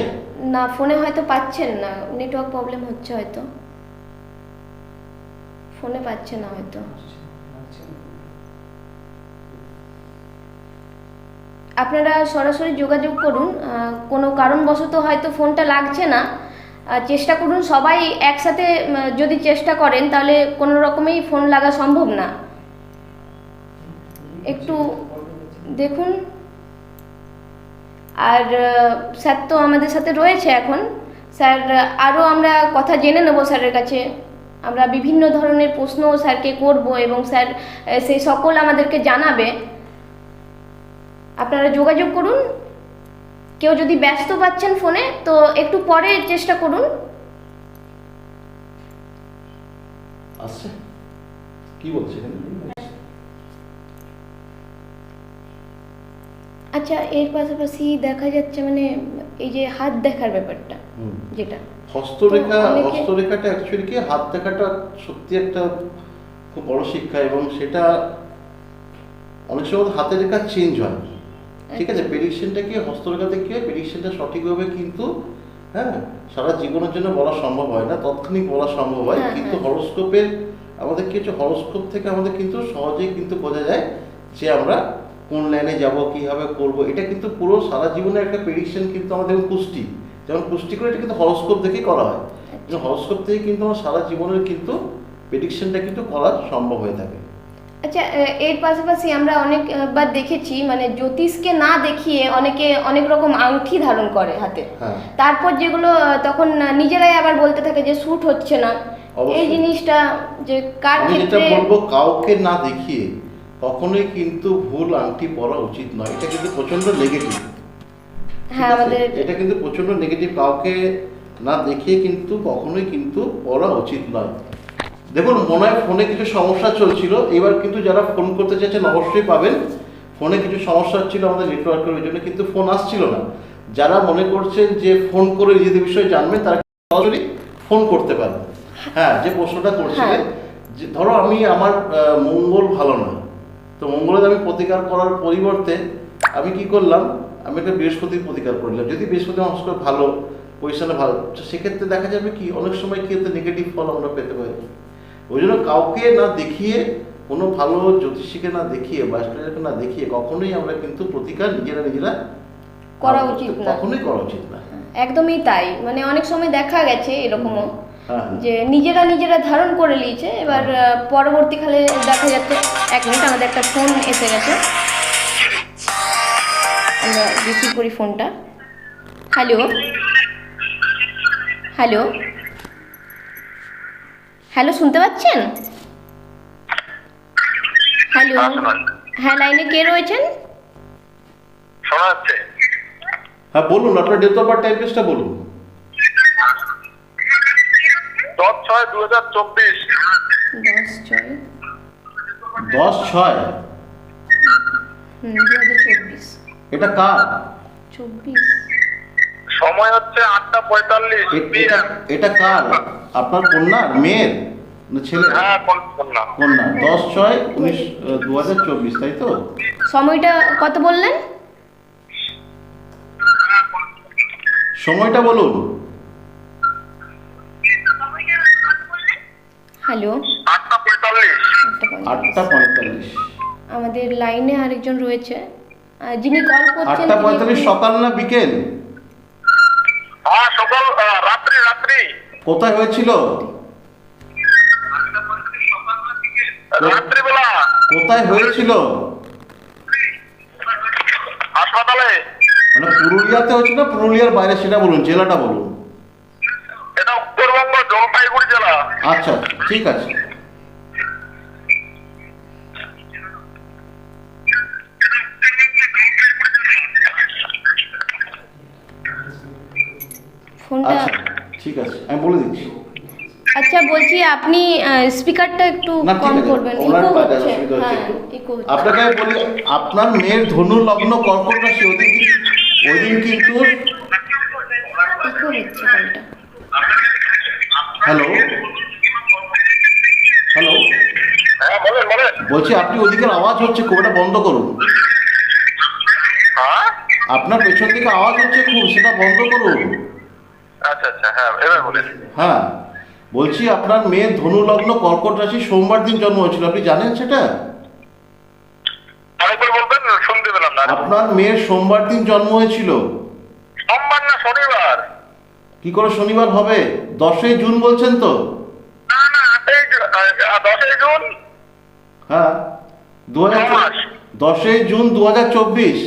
[SPEAKER 1] না, ফোনে হয়তো পাচ্ছেন না, নেটওয়ার্ক প্রবলেম হচ্ছে হয়তো, ফোনে পাচ্ছে না হয়তো। আপনারা সরাসরি যোগাযোগ করুন, কোনো কারণবশত হয়তো ফোনটা লাগছে না, চেষ্টা করুন সবাই একসাথে। যদি চেষ্টা করেন তাহলে কোনো রকমেই ফোন লাগা সম্ভব না, একটু দেখুন। আর স্যার তো আমাদের সাথে রয়েছে এখন, স্যার আরও আমরা কথা জেনে নেব স্যারের কাছে। আমরা বিভিন্ন ধরনের প্রশ্নও স্যারকে করব এবং স্যার সেই সকল আমাদেরকে জানাবে। আপনারা যোগাযোগ করুন। কেউ যদি ব্যস্ত পাচ্ছেন ফোনে, তো একটু পরে চেষ্টা করুন।
[SPEAKER 2] আসছে কি বলছে এখানে?
[SPEAKER 1] আচ্ছা এর পাশাপাশি দেখা যাচ্ছে মানে এই যে হাত দেখার ব্যাপারটা, যেটা
[SPEAKER 2] হস্তরেখা,
[SPEAKER 1] তো অনেকে-
[SPEAKER 2] হস্তরেখাটা অ্যাকচুয়ালি কি, হাত দেখাটা সত্যি একটা খুব বড় শিক্ষা এবং সেটা অনেক সময় হাতের রেখা চেঞ্জ হয়। ঠিক আছে, প্রেডিকশনটা কি হস্তরেখাতে কি হয়, প্রেডিকশনটা সঠিকভাবে কিন্তু হ্যাঁ সারা জীবনের জন্য বলা সম্ভব হয় না, তৎক্ষণিক বলা সম্ভব হয়।
[SPEAKER 1] হ্যাঁ,
[SPEAKER 2] কিন্তু
[SPEAKER 1] হ্যাঁ।
[SPEAKER 2] হরোস্কোপের আমাদের কিছু হরোস্কোপ থেকে আমাদের কিন্তু সহজেই কিন্তু বোঝা যায় যে আমরা কোন লাইনে যাব, কিভাবে করব। এটা কিন্তু পুরো সারা জীবনের একটা প্রেডিকশন কিন্তু আমাদের পুষ্টি, যেমন পুষ্টি করে এটা কিন্তু হরোস্কোপ দেখেই করা হয়। কিন্তু হরোস্কোপ থেকে কিন্তু আমার সারা জীবনের কিন্তু প্রেডিকশনটা কিন্তু করা সম্ভব হয়ে থাকে।
[SPEAKER 1] আচ্ছা এর পাশাপাশি আমরা অনেকবার দেখেছি মানে জ্যোতিষকে না দেখিয়ে অনেকে অনেক রকম আংটি ধারণ করে হাতে,
[SPEAKER 2] হ্যাঁ,
[SPEAKER 1] তারপর যেগুলো তখন নিজেরাই আবার বলতে থাকে যে শ্যুট হচ্ছে না।
[SPEAKER 2] অবশ্যই।
[SPEAKER 1] এই জিনিসটা যে কার
[SPEAKER 2] আমি যেটা
[SPEAKER 1] ক্ষেত্রে?
[SPEAKER 2] বলবো, কাউকে না দেখিয়ে কখনোই কিন্তু ভুল আংটি পরা উচিত নয়। এটা কিন্তু প্রচন্ড নেগেটিভ।
[SPEAKER 1] হ্যাঁ আমাদের
[SPEAKER 2] এটা কিন্তু প্রচন্ড নেগেটিভ। কাউকে না দেখিয়ে কিন্তু কখনোই কিন্তু পড়া উচিত নয়। দেখুন, মনে হয় ফোনে কিছু সমস্যা চলছিল, এবার কিন্তু যারা ফোন করতে চাইছেন অবশ্যই পাবেন। ফোনে কিছু সমস্যা হচ্ছিল আমাদের নেটওয়ার্কের, ওই জন্য কিন্তু ফোন আসছিল না। যারা মনে করছেন যে ফোন করে নিজেদের বিষয়ে জানবেন, তারা সরাসরি ফোন করতে পারেন। হ্যাঁ, যে প্রশ্নটা করছিলেন, যে ধরো আমি আমার মঙ্গল ভালো না, তো মঙ্গলের আমি প্রতিকার করার পরিবর্তে আমি কি করলাম, আমি একটা বৃহস্পতির প্রতিকার করলাম। যদি বৃহস্পতি আমার ভালো, পজিশনে ভালো, তো সেক্ষেত্রে দেখা যাবে কি অনেক সময় কি হতে নেগেটিভ ফল আমরা পেতে পারি। ওই জন্য কাউকে না দেখিয়ে, কোনো ভালো জ্যোতিষীকে না দেখিয়ে বা অ্যাস্ট্রোলজারকে না দেখিয়ে কখনোই আমরা কিন্তু প্রতিকার নিজেরা
[SPEAKER 1] করা উচিত না,
[SPEAKER 2] কখনোই করা উচিত না।
[SPEAKER 1] একদমই তাই। মানে অনেক সময় দেখা গেছে এরকমও
[SPEAKER 2] হ্যাঁ,
[SPEAKER 1] যে নিজেরা ধারণ করে নিয়েছে, এবার পরবর্তীকালে দেখা যাচ্ছে। এক মিনিট, আমাদের একটা ফোন এসে গেছে, আমরা রিসিভ করি ফোনটা। হ্যালো হ্যালো হ্যালো, শুনতে পাচ্ছেন? হ্যালো, হ্যাঁ, লাইনে কে রয়েছেন?
[SPEAKER 3] শোনা যাচ্ছে?
[SPEAKER 2] হ্যাঁ বলুন, আপনার ডেট অফ বার্থ টাইপেসটা বলুন।
[SPEAKER 3] 10/6/2024।
[SPEAKER 1] 10/6
[SPEAKER 2] 10/6
[SPEAKER 1] 2024।
[SPEAKER 2] এটা কার?
[SPEAKER 1] 24।
[SPEAKER 3] সময় হচ্ছে 8:45 PM।
[SPEAKER 2] এটা কার? আপনার কন্যার, মেয়ের না ছেলে?
[SPEAKER 3] হ্যাঁ, কন্যা।
[SPEAKER 2] কন্যা। 10/6/2024, তাই তো?
[SPEAKER 1] সময়টা কত বললেন?
[SPEAKER 2] সময়টা বলুন।
[SPEAKER 1] হ্যালো,
[SPEAKER 3] 8:45।
[SPEAKER 2] 8:45।
[SPEAKER 1] আমাদের লাইনে আরেকজন রয়েছে, যিনি কল করছেন।
[SPEAKER 2] 8:45 সকাল না বিকেল?
[SPEAKER 3] হ্যাঁ, সকাল, রাত্রি।
[SPEAKER 2] কোথায় হয়েছিল?
[SPEAKER 3] রাত্রিবেলা
[SPEAKER 2] কোথায় হয়েছিল?
[SPEAKER 3] হাসপাতালে।
[SPEAKER 2] মানে পুরুলিয়াতে হয়েছিল না পুরুলিয়ার বাইরে, সেটা বলুন, জেলাটা বলুন।
[SPEAKER 3] এটা উত্তরবঙ্গ, জলপাইগুড়ি জেলা।
[SPEAKER 2] আচ্ছা, ঠিক আছে।
[SPEAKER 1] ফোনটা।
[SPEAKER 2] আচ্ছা, ঠিক আছে, আমি বলে দিচ্ছি।
[SPEAKER 1] আচ্ছা, বলছি আপনি স্পিকারটা একটু
[SPEAKER 2] না,
[SPEAKER 1] কম
[SPEAKER 2] ঠিক আছে,
[SPEAKER 1] করবেন,
[SPEAKER 2] ওনার
[SPEAKER 1] ইকো
[SPEAKER 2] বাজার
[SPEAKER 1] হচ্ছে।
[SPEAKER 2] অসুবিধা হচ্ছে
[SPEAKER 1] হ্যাঁ,
[SPEAKER 2] একটু।
[SPEAKER 1] ইকো হচ্ছে।
[SPEAKER 2] আপনাকে আমি বলি, আপনার মেয়ের ধনু লগ্ন কর্কট রাশি, ওদিন কিন্তু
[SPEAKER 1] ইকো হচ্ছে কলটা।
[SPEAKER 2] হ্যালো হ্যালো,
[SPEAKER 3] হ্যাঁ, বলেন।
[SPEAKER 2] বলছি আপনি ওদিকের আওয়াজ হচ্ছে খুব, এটা বন্ধ করুন।
[SPEAKER 3] হ্যাঁ,
[SPEAKER 2] আপনার পেছন থেকে আওয়াজ হচ্ছে খুব, সেটা বন্ধ করুন।
[SPEAKER 3] আচ্ছা, হ্যাঁ, এবার বলেন।
[SPEAKER 2] হ্যাঁ, বলছি আপনার মেয়ের ধনু লগ্ন কর্কট রাশি, সোমবার দিন জন্ম হয়েছিল, আপনি জানেন সেটা?
[SPEAKER 3] আরেকবার বলবেন, শুনতে পেলাম না।
[SPEAKER 2] আপনার মেয়ের সোমবার দিন জন্ম হয়েছিল।
[SPEAKER 3] সোমবার না শনিবার?
[SPEAKER 2] কি করে শনিবার হবে? 10ই জুন বলছেন তো?
[SPEAKER 3] না, 10ই জুন।
[SPEAKER 2] হ্যাঁ, 10ই জুন 2024।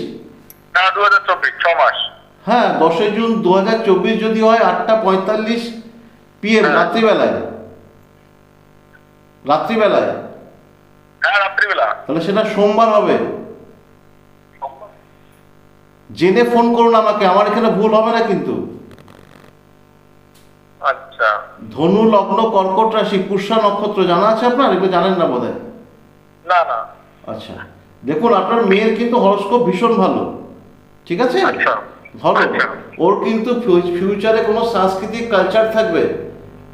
[SPEAKER 3] হ্যাঁ, 2024, 6 মাস।
[SPEAKER 2] হ্যাঁ, 10ই জুন 2024 যদি হয় 8:45 PM, রাত্রিবেলায়।
[SPEAKER 3] হ্যাঁ, রাত্রিবেলা।
[SPEAKER 2] তাহলে সেটা সোমবার হবে। জেনে ফোন করুন আমাকে, আমার এখানে ভুল হবে না কিন্তু।
[SPEAKER 3] আচ্ছা।
[SPEAKER 2] ধনু লগ্ন কর্কট রাশি, পুষ্যা নক্ষত্র, জানা আছে আপনার? এগুলো জানেন না বোধহয়।
[SPEAKER 3] না।
[SPEAKER 2] আচ্ছা, দেখুন আপনার মেয়ের কিন্তু হরোস্কোপ ভীষণ ভালো, ঠিক আছে?
[SPEAKER 3] আচ্ছা।
[SPEAKER 2] ভালো।
[SPEAKER 3] আচ্ছা।
[SPEAKER 2] ওর কিন্তু ফিউচারে কোনো সাংস্কৃতিক কালচার থাকবে,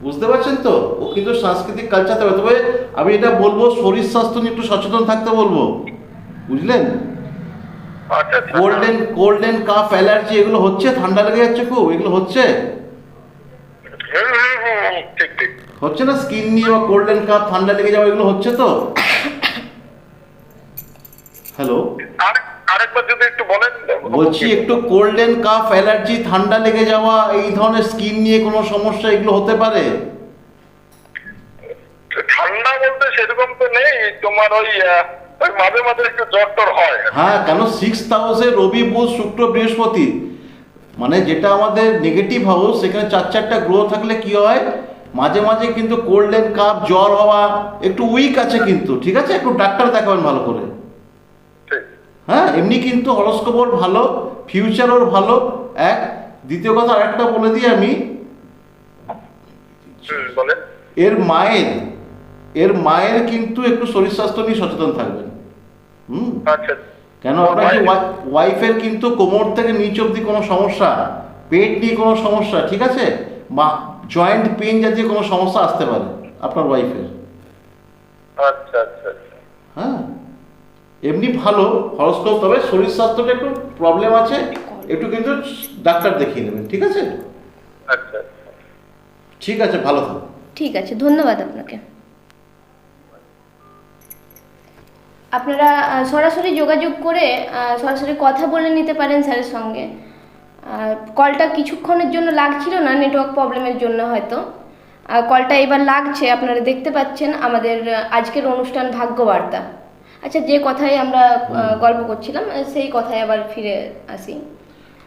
[SPEAKER 2] বুঝতে পারছেন তো? ও কিন্তু সাংস্কৃতিক কালচার থাকবে। তবে আমি এটা বলবো, শরীর স্বাস্থ্য নিয়ে একটু সচেতন থাকতে বলবো, বুঝলেন?
[SPEAKER 3] আচ্ছা।
[SPEAKER 2] কোল্ডেন কাফ, অ্যালার্জি এগুলো হচ্ছে, ঠান্ডা লেগে যাচ্ছে খুব, এগুলো হচ্ছে
[SPEAKER 3] ঠিক।
[SPEAKER 2] হচ্ছে না? স্কিন নিয়ে বা কোল্ডেন কাফ, ঠান্ডা লেগে যাওয়া, এগুলো হচ্ছে তো? হ্যালো,
[SPEAKER 3] আরেকবার যদি একটু বলেন।
[SPEAKER 2] বলছি একটু কোল্ডেন কাফ, অ্যালার্জি, ঠান্ডা লেগে যাওয়া, এই ধরনের স্কিন নিয়ে কোনো সমস্যা এগুলো হতে পারে?
[SPEAKER 3] ঠান্ডা বলতে সেরকম তো নেই, তোমার ওই মাঝে মাঝে একটু জ্বর টর হয়।
[SPEAKER 2] হ্যাঁ, কেন? 6th হাউসে রবি, বুধ, শুক্র, বৃহস্পতি, মানে যেটা আমাদের নেগেটিভ হাউস, সেখানে 4টা গ্রহ থাকলে কি হয়, মাঝে মাঝে কিন্তু কোল্ডেন কাফ, জ্বর হওয়া, একটু উইক আছে কিন্তু, ঠিক আছে? একটু ডাক্তার দেখাবেন ভালো করে।
[SPEAKER 3] ঠিক।
[SPEAKER 2] হ্যাঁ, এমনি কিন্তু হরোস্কোপ ওর ভালো, ফিউচার ওর ভালো। এক, দ্বিতীয় কথা আরেকটা বলে দিই আমি,
[SPEAKER 3] বলেন।
[SPEAKER 2] এর মায়ের কিন্তু একটু শরীর স্বাস্থ্য নিয়ে সচেতন থাকবেন।
[SPEAKER 3] আচ্ছা।
[SPEAKER 2] কেন আপনার যে ওয়াইফের কিন্তু কোমর থেকে নিচ অব্দি কোনো সমস্যা, পেট নিয়ে কোনো সমস্যা, ঠিক আছে? বা জয়েন্ট পেন জাতীয় কোনো সমস্যা আসতে পারে আপনার ওয়াইফের।
[SPEAKER 3] আচ্ছা।
[SPEAKER 2] হ্যাঁ, এমনি ভালো হরোস্কোপ, তবে শরীর স্বাস্থ্যটা একটু প্রবলেম আছে, একটু কিন্তু ডাক্তার দেখিয়ে নেবেন, ঠিক আছে?
[SPEAKER 3] আচ্ছা।
[SPEAKER 2] ঠিক আছে, ভালো থাকো।
[SPEAKER 1] ঠিক আছে, ধন্যবাদ আপনাকে। আপনারা সরাসরি যোগাযোগ করে সরাসরি কথা বলে নিতে পারেন স্যারের সঙ্গে। কলটা কিছুক্ষণের জন্য লাগছিল না, নেটওয়ার্ক প্রবলেমের জন্য হয়তো। কলটা এবার লাগছে, আপনারা দেখতে পাচ্ছেন আমাদের আজকের অনুষ্ঠান ভাগ্যবার্তা। আচ্ছা, যে কথায় আমরা গল্প করছিলাম সেই কথায় আবার ফিরে আসি।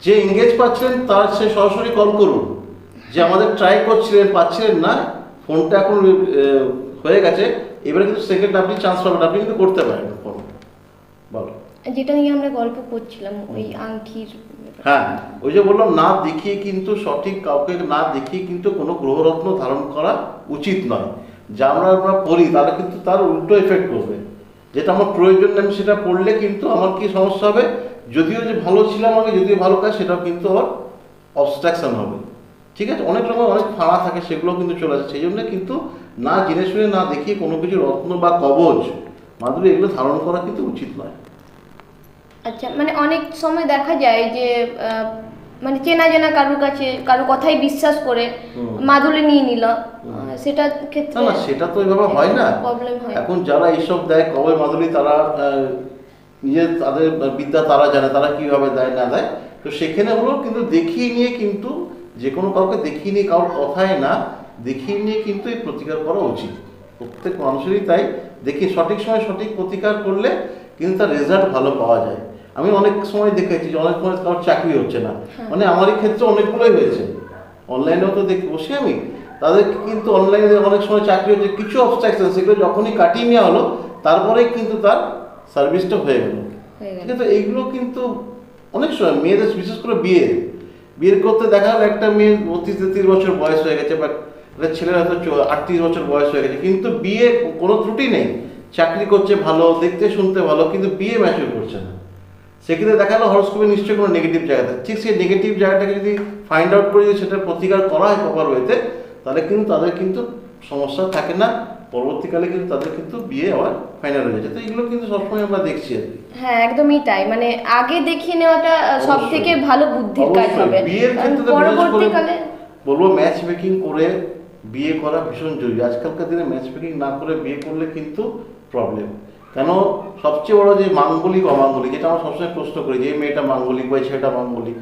[SPEAKER 2] যে এঙ্গেজ পাচ্ছেন তার সে সরাসরি কল করুন। যে আমাদের ট্রাই করছিলেন পাচ্ছিলেন না, ফোনটা এখন হয়ে গেছে, এবারে কিন্তু সেকেন্ড আপনি চান্স পাবেন, আপনি কিন্তু করতে পারেন ফোন। বলো।
[SPEAKER 1] যেটা নিয়ে আমরা গল্প করছিলাম, ওই আংটির ব্যাপারে।
[SPEAKER 2] হ্যাঁ, ওই যে বললাম, না দেখিয়ে কিন্তু সঠিক কাউকে না দেখিয়ে কিন্তু কোনো গ্রহরত্ন ধারণ করা উচিত নয়। যা আমরা পড়ি তাহলে কিন্তু তার উল্টো এফেক্ট করবে। যেটা আমার প্রয়োজন নেই সেটা পড়লে কিন্তু আমার কি সমস্যা হবে, যদিও যে ভালো ছিলাম আমি, যদিও ভালো কাজ, সেটাও কিন্তু আবার অবস্ট্রাকশন হবে। ঠিক আছে, অনেক রকম অনেক ফাঁড়া থাকে, সেগুলো কিন্তু চলে আসে। সেই জন্য কিন্তু না জেনে শুনে না দেখিয়ে কোনো কিছু রত্ন বা কবচ মাধুরী এগুলো ধারণ করা কিন্তু উচিত নয়।
[SPEAKER 1] আচ্ছা, মানে অনেক সময় দেখা যায় যে মানে চেনা জানা কারোর কাছে কারো কথাই বিশ্বাস করে মাদুলি নিয়ে নিল, সেটা ক্ষেত্রে
[SPEAKER 2] না, সেটা তো এইভাবে হয় না।
[SPEAKER 1] প্রবলেম হয়।
[SPEAKER 2] এখন যারা এইসব দেয় কবর মাদুলি, তারা নিজের তাদের বিদ্যা তারা জানে, তারা কিভাবে দেয় না দেয়। তো সেখানে হলো কিন্তু দেখিয়ে নিয়ে, কিন্তু যে কোনো কাউকে দেখিয়ে নিয়ে, কারোর কথায় না দেখিয়ে নিয়ে কিন্তু এই প্রতিকার করা উচিত। প্রত্যেক মানুষেরই তাই, দেখি সঠিক সময় সঠিক প্রতিকার করলে কিন্তু তার রেজাল্ট ভালো পাওয়া যায়। আমি অনেক সময় দেখেছি যে অনেক সময় কারোর চাকরি হচ্ছে না, মানে আমারই ক্ষেত্রে অনেকগুলোই হয়েছে। অনলাইনেও তো দেখি বসে আমি, তাদেরকে কিন্তু অনলাইনে অনেক সময় চাকরি হচ্ছে, কিছু অবস্ট্রাকশন সেগুলো যখনই কাটিয়ে নেওয়া হলো, তারপরেই কিন্তু তার সার্ভিসটা হয়ে গেল। ঠিক আছে, এইগুলো কিন্তু অনেক সময় মেয়েদের, বিশেষ করে বিয়ের করতে দেখা গেলো একটা মেয়ে 32-33 বছর বয়স হয়ে গেছে, বা একটা ছেলের হয়তো 38 বছর বয়স হয়ে গেছে, কিন্তু বিয়ে কোনো ত্রুটি নেই, চাকরি করছে ভালো, দেখতে শুনতে ভালো, কিন্তু বিয়ে ম্যাচিউর করছে না। সেক্ষেত্রে দেখা গেলো হরস্কোপে নিশ্চয়ই কোনো নেগেটিভ জায়গাতে, ঠিক সেই নেগেটিভ জায়গাটাকে যদি ফাইন্ড আউট করে যদি সেটা প্রতিকার করা হয় প্রপার ওয়েতে, তাহলে কিন্তু তাদের কিন্তু সমস্যা থাকে না, পরবর্তীকালে কিন্তু তাদের কিন্তু বিয়ে আবার ফাইনাল হয়ে যাচ্ছে। তো এগুলো কিন্তু সবসময় আমরা দেখছি আর কি।
[SPEAKER 1] হ্যাঁ, একদমই তাই। মানে আগে দেখিয়ে নেওয়াটা সব থেকে ভালো বুদ্ধির কাজ হবে।
[SPEAKER 2] বিয়ের ক্ষেত্রে তো
[SPEAKER 1] পরবর্তীকালে
[SPEAKER 2] বলবো ম্যাচ মেকিং করে বিয়ে করা ভীষণ জরুরি। আজকালকার দিনে ম্যাচ মেকিং না করে বিয়ে করলে কিন্তু প্রবলেম। কেন, সবচেয়ে বড় যে মাঙ্গলিক অমাঙ্গলিক, যেটা আমরা সবসময় প্রশ্ন করি যে মেয়েটা মাঙ্গলিক বা ছেলেটা মাঙ্গলিক,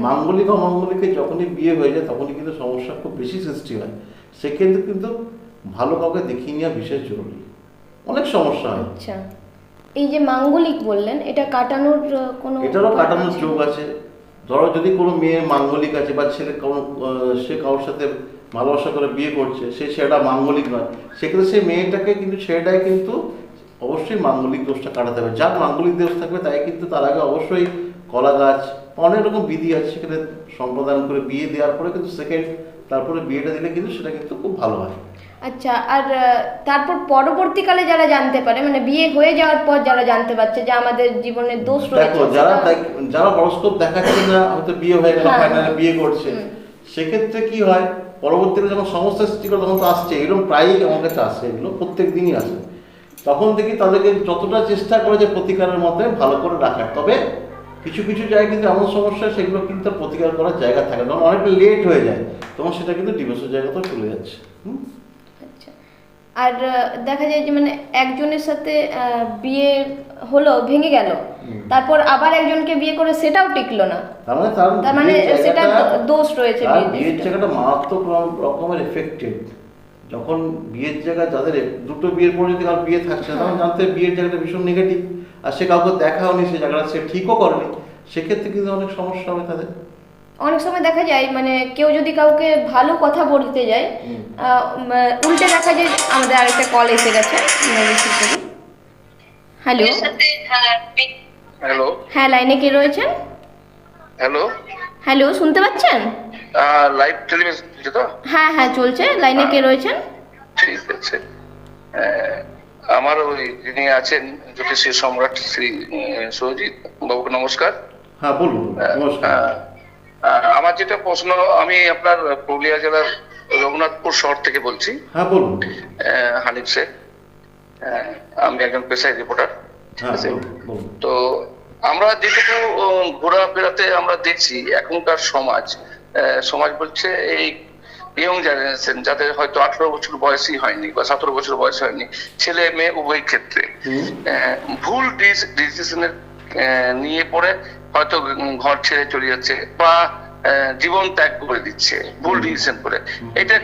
[SPEAKER 2] মাঙ্গলিক অমাঙ্গলিকের যখনই বিয়ে হয়ে যায় তখনই কিন্তু সমস্যা খুব বেশি সৃষ্টি হয়। সেক্ষেত্রে কিন্তু ভালো কাউকে দেখিয়ে নেওয়া বিশেষ জরুরি, অনেক সমস্যা হয়।
[SPEAKER 1] আচ্ছা, এই যে মাঙ্গলিক বললেন, এটা কাটানোর কোনো
[SPEAKER 2] এটারও কাটানোর যোগ আছে। ধরো যদি কোনো মেয়ের মাঙ্গলিক আছে বা ছেলে সে কারোর সাথে ভালোবাসা করে বিয়ে করছে, সেটা মাঙ্গলিক নয়, সেক্ষেত্রে সেই মেয়েটাকে কিন্তু ছেলেটাই কিন্তু অবশ্যই মাঙ্গলিক দোষটা কাটাতে হবে। যার মাঙ্গলিক দোষ থাকবে তাই কিন্তু তার আগে অবশ্যই কলা গাছ, অনেক রকম বিধি আছে, সেখানে সম্প্রদান করে বিয়ে দেওয়ার পরে কিন্তু তারপরে বিয়েটা দিলে কিন্তু সেটা কিন্তু খুব ভালো হয়।
[SPEAKER 1] আচ্ছা, আর তারপর পরবর্তীকালে যারা জানতে পারে, মানে বিয়ে হয়ে যাওয়ার পর যারা জানতে পারছে যে আমাদের জীবনে দোষ রয়েছে,
[SPEAKER 2] দেখো যারা হরস্কোপ দেখাচ্ছে না, হয়তো বিয়ে হয়ে গেল, ফাইনালে বিয়ে করছে, সেক্ষেত্রে কি হয়, পরবর্তীকালে যখন সমস্যা সৃষ্টি করে তখন তো আসছে, এরকম প্রায়ই আমার কাছে আসে, এগুলো প্রত্যেক দিনই আসে। তখন দেখি তাদেরকে যতটা চেষ্টা করে যে প্রতিকারের মধ্যে ভালো করে রাখার, তবে কিছু কিছু জায়গায় কিন্তু এমন সমস্যা সেগুলো কিন্তু প্রতিকার করার জায়গা থাকে না, অনেকটা লেট হয়ে যায়, তখন সেটা কিন্তু ডিভোর্সের জায়গাতেও চলে যাচ্ছে।
[SPEAKER 1] আচ্ছা, আর দেখা যায় যে মানে একজনের সাথে বিয়ে হলো, ভেঙে গেল, তারপর আবার একজনকে বিয়ে করে সেটাও টিকলো না, তার মানে সেটা দোষ রয়েছে।
[SPEAKER 2] বিয়ের জায়গাটা মারাত্মক রকমের এফেক্টেড। যখন বিয়ের জায়গায় যাদের দুটো বিয়ের পরে যদি কারো বিয়ে থাকছে না, তখন জানতে বিয়ের জায়গাটা ভীষণ নেগেটিভ, আর সে কাউকে দেখাও নি, সে জায়গাটা সে ঠিকও করেনি, সেক্ষেত্রে কিন্তু অনেক সমস্যা হবে তাদের।
[SPEAKER 1] অনেক সময় দেখা যায় মানে কেউ যদি কাউকে ভালো কথা বলতে যায়, উল্টে দেখা যায়। আমাদের আরেকটা কল এসে গেছে, হ্যালো
[SPEAKER 3] হ্যালো।
[SPEAKER 1] হ্যাঁ, লাইনে কে রয়েছেন?
[SPEAKER 3] হ্যালো।
[SPEAKER 1] হ্যালো, শুনতে পাচ্ছেন?
[SPEAKER 3] লাইভ টেলিভিশন তো?
[SPEAKER 1] হ্যাঁ হ্যাঁ, চলছে। লাইনে কে রয়েছেন?
[SPEAKER 3] ঠিক আছে। আমার ওই যিনি আছেন জ্যোতিষী সম্রাট শ্রী সুরজিৎ বাবুকে নমস্কার।
[SPEAKER 2] হ্যাঁ বলুন। নমস্কার।
[SPEAKER 3] আমার যেটা প্রশ্ন, আমি আপনার পুরুলিয়া জেলার রঘুনাথপুর শহর থেকে বলছি।
[SPEAKER 2] হ্যাঁ বলুন।
[SPEAKER 3] হানিফ শেখ, আমি একজন পেশায় রিপোর্টার। তো আমরা যেটুকু ঘোরাফেরাতে আমরা দেখছি এখনকার সমাজ,
[SPEAKER 4] সমাজ বলছে এই ইয়ং জেনারেশন যাদের হয়তো 18 বছর বয়সই হয়নি বা 17 বছর বয়স হয়নি, ছেলে মেয়ে উভয় ক্ষেত্রে ভুল ডিসিশনের নিয়ে পড়ে হয়তো ঘর ছেড়ে চলে যাচ্ছে বা জীবন ত্যাগ করে দিচ্ছে ভুল ডিসিশন করে। এটা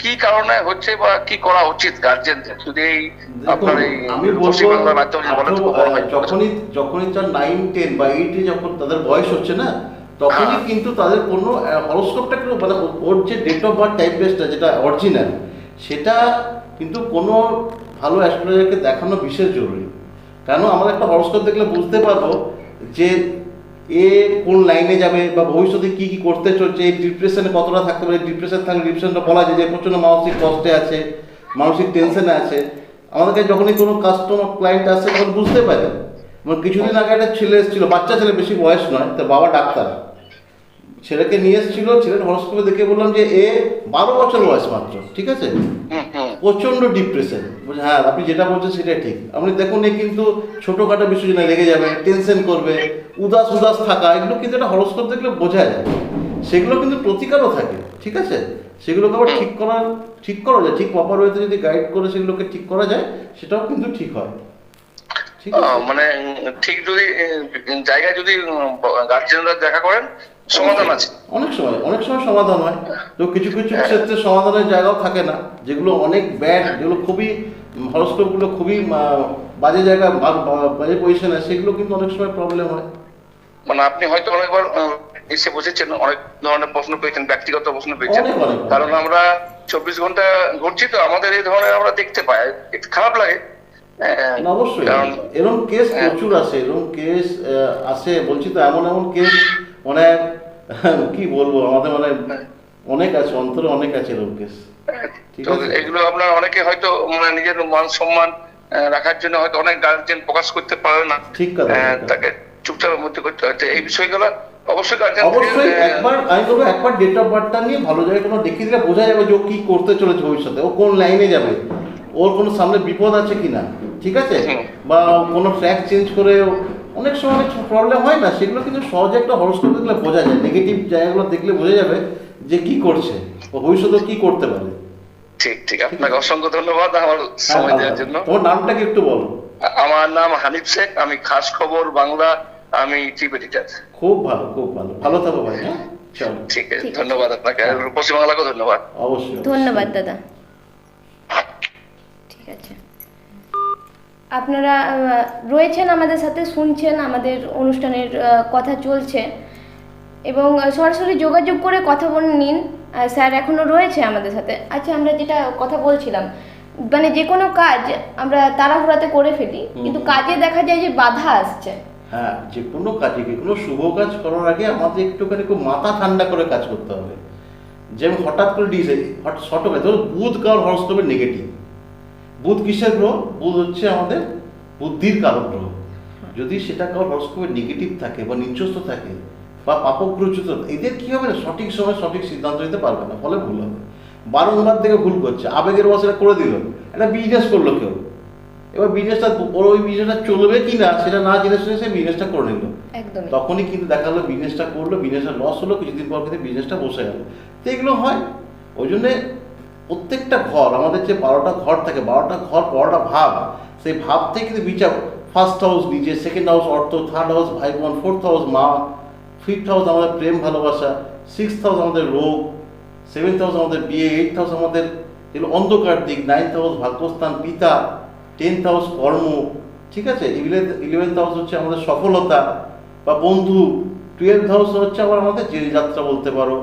[SPEAKER 4] কি কারণে হচ্ছে বা কি করা উচিত গার্জেনদের? যদি এই আপনার এই
[SPEAKER 2] আমি
[SPEAKER 4] পশ্চিম
[SPEAKER 2] বলবো
[SPEAKER 4] বাংলার মাধ্যমে বলেন তো ভালো হয়।
[SPEAKER 2] যখনই তার 9, 10 বা 8 যখন তাদের বয়স হচ্ছে না, তখনই কিন্তু তাদের কোনো হরোস্কোপটা মানে ওর যে ডেট অফ বার্থ টাইপ বেসটা যেটা অরিজিনাল, সেটা কিন্তু কোনো ভালো অ্যাস্ট্রোলজারকে দেখানো বিশেষ জরুরি। কেন আমরা একটা হরোস্কোপ দেখলে বুঝতে পারবো যে এ কোন লাইনে যাবে বা ভবিষ্যতে কি কি করতে চলছে, এই ডিপ্রেশনে কতটা থাকতে পারে। ডিপ্রেশন থাকলে ডিপ্রেশনটা বলা যায় যে প্রচণ্ড মানসিক কষ্টে আছে, মানসিক টেনশনে আছে। আমাদেরকে যখনই কোনো কাস্টমার ক্লায়েন্ট আসে তখন বুঝতে পারে। মানে কিছুদিন আগে একটা ছেলে এসেছিল, বাচ্চা ছেলে, বেশি বয়স নয়, তার বাবা ডাক্তার, ছেলেকে নিয়ে এসেছিল। ছেলের হরোস্কোপে দেখে বললাম যে এ 12 বছর বয়স মাত্র, ঠিক আছে, প্রচন্ড ডিপ্রেশন। বলছে হ্যাঁ আপনি যেটা বলছেন সেটাই ঠিক। আপনি দেখুন এ কিন্তু ছোটোখাটো বিষয় না লেগে যাবে, টেনশন করবে, উদাস উদাস থাকা, এগুলো কিন্তু একটা হরোস্কোপ দেখলে বোঝা যায়। সেগুলো কিন্তু প্রতিকারও থাকে, ঠিক আছে, সেগুলোকে আবার ঠিক করা যায়, ঠিক প্রপার ওয়েতে যদি গাইড করে সেগুলোকে ঠিক করা যায়, সেটাও কিন্তু ঠিক হয়। ঠিক আছে,
[SPEAKER 4] মানে ঠিক যদি জায়গায় যদি গার্জেনরা দেখা করেন সমাধান আছে।
[SPEAKER 2] অনেক সময় সমাধান হয়। তো কিছু ক্ষেত্রে সমাধানের জায়গাও থাকে না, যেগুলো অনেক ব্যাড, যেগুলো খুবই হরোস্কোপগুলো খুবই বাজে জায়গা, বাজে পজিশনে, সেগুলো কিন্তু অনেক সময় প্রবলেম হয়।
[SPEAKER 4] মানে আপনি হয়তো অনেকবার এসে বসেছেন, অনেক ধরনের প্রশ্ন পেয়েছেন, ব্যক্তিগত প্রশ্ন পেয়েছেন,
[SPEAKER 2] অনেক।
[SPEAKER 4] কারণ আমরা 24 ঘন্টা ঘুরছি তো আমাদের এই ধরনের আমরা দেখতে পাই, একটু খারাপ লাগে।
[SPEAKER 2] অবশ্যই এরকম কেস প্রচুর আসে, আসে বলছি তো, এমন কেস মানে কি বলবো, আমাদের মানে অনেক আছে, অন্তরে অনেক আছে এরকম কেস।
[SPEAKER 4] তো এগুলো আপনার অনেকে হয়তো মানে নিজের মান সম্মান রাখার জন্য হয়তো অনেক গার্জেন প্রকাশ করতে পারে না,
[SPEAKER 2] ঠিক কথা,
[SPEAKER 4] তাকে চুপচাপের মধ্যে করতে হয়। এই বিষয়গুলো অবশ্যই গার্জেন
[SPEAKER 2] একবার ডেট অফ বার্থটা নিয়ে ভালো জায়গায় কোনো দেখিয়ে দিলে বোঝা যাবে যে ও কি করতে চলেছে ভবিষ্যতে, ও কোন লাইনে যাবে, ওর কোনো সামনে বিপদ আছে কিনা, ঠিক আছে, বা কোনো ট্র্যাক চেঞ্জ করে। অনেক সময় অনেক প্রবলেম হয় না, সেগুলো কিন্তু সহজে একটা হরোস্কোপ দেখলে বোঝা যায়। নেগেটিভ জায়গাগুলো দেখলে বোঝা যাবে যে কি করছে, ভবিষ্যতে কি করতে পারে।
[SPEAKER 4] ঠিক আপনাকে অসংখ্য ধন্যবাদ আমার সময় দেওয়ার জন্য।
[SPEAKER 2] তোমার নামটা কি একটু বলো?
[SPEAKER 4] আমার নাম হানিফ শেখ, আমি খাস খবর বাংলা, আমি চিফ এডিটর।
[SPEAKER 2] খুব ভালো, ভালো থাকো ভাই। হ্যাঁ, চলো,
[SPEAKER 4] ঠিক আছে, ধন্যবাদ আপনাকে, পশ্চিমবাংলাকে ধন্যবাদ।
[SPEAKER 2] অবশ্যই
[SPEAKER 1] ধন্যবাদ দাদা। ঠিক আছে, আপনারা রয়েছেন আমাদের সাথে, শুনছেন আমাদের অনুষ্ঠানের কথা চলছে, এবং সরাসরি যোগাযোগ করে কথা বলে নিন। স্যার এখনো রয়েছে আমাদের সাথে। আচ্ছা, আমরা যেটা কথা বলছিলাম, মানে যে কোনো কাজ আমরা তাড়াহুড়াতে করে ফেলি, কিন্তু কাজে দেখা যায় যে বাধা আসছে।
[SPEAKER 2] হ্যাঁ, যে কোনো কাজে, কোনো শুভ কাজ করার আগে আমাদের একটুখানি খুব মাথা ঠান্ডা করে কাজ করতে হবে। যেমন হঠাৎ করে শর্ট কাজ, ধরো বুধ কারোর হরোস্কোপে নেগেটিভ। বুধ কিসের গ্রহ? বুধ হচ্ছে আমাদের বুদ্ধির কারক গ্রহ। যদি সেটা কারোর হরোস্কোপে নেগেটিভ থাকে বা নিচস্থ থাকে বা পাপগ্রহচ্যুত, এদের কি হবে না, সঠিক সময় সঠিক সিদ্ধান্ত নিতে পারবে না, ফলে ভুল হবে। বারংবার থেকে ভুল করছে, আবেগের বসে করে দিল, একটা বিজনেস করলো কেউ, এবার বিজনেসটা ওই বিজনেসটা চলবে কি না সেটা না জেনে শুনে সে বিজনেসটা করে নিল। তখনই কিন্তু দেখা গেলো বিজনেসটা করলো, বিজনেসটা লস হলো, কিছুদিন পর কিন্তু বিজনেসটা বসে গেল। তো এগুলো হয়। ওই জন্যে প্রত্যেকটা ঘর, আমাদের যে 12টা ঘর থাকে, 12টা ঘর 12টা ভাব, সেই ভাব থেকে কিন্তু বিচার। ফার্স্ট হাউস নিজে, সেকেন্ড হাউস অর্থ, থার্ড হাউস ভাই বোন, ফোর্থ হাউস মা, ফিফথ হাউস আমাদের প্রেম ভালোবাসা, সিক্সথ হাউস আমাদের রোগ, সেভেন্থ হাউস আমাদের বিয়ে, এইথ হাউস আমাদের যেগুলো অন্ধকার দিক, নাইন্থ হাউস ভাগ্যস্থান পিতা, 10th হাউস কর্ম, ঠিক আছে, 11th হাউস হচ্ছে আমাদের সফলতা বা বন্ধু, 12th হাউস হচ্ছে আবার আমাদের জেল যাত্রা বলতে পারো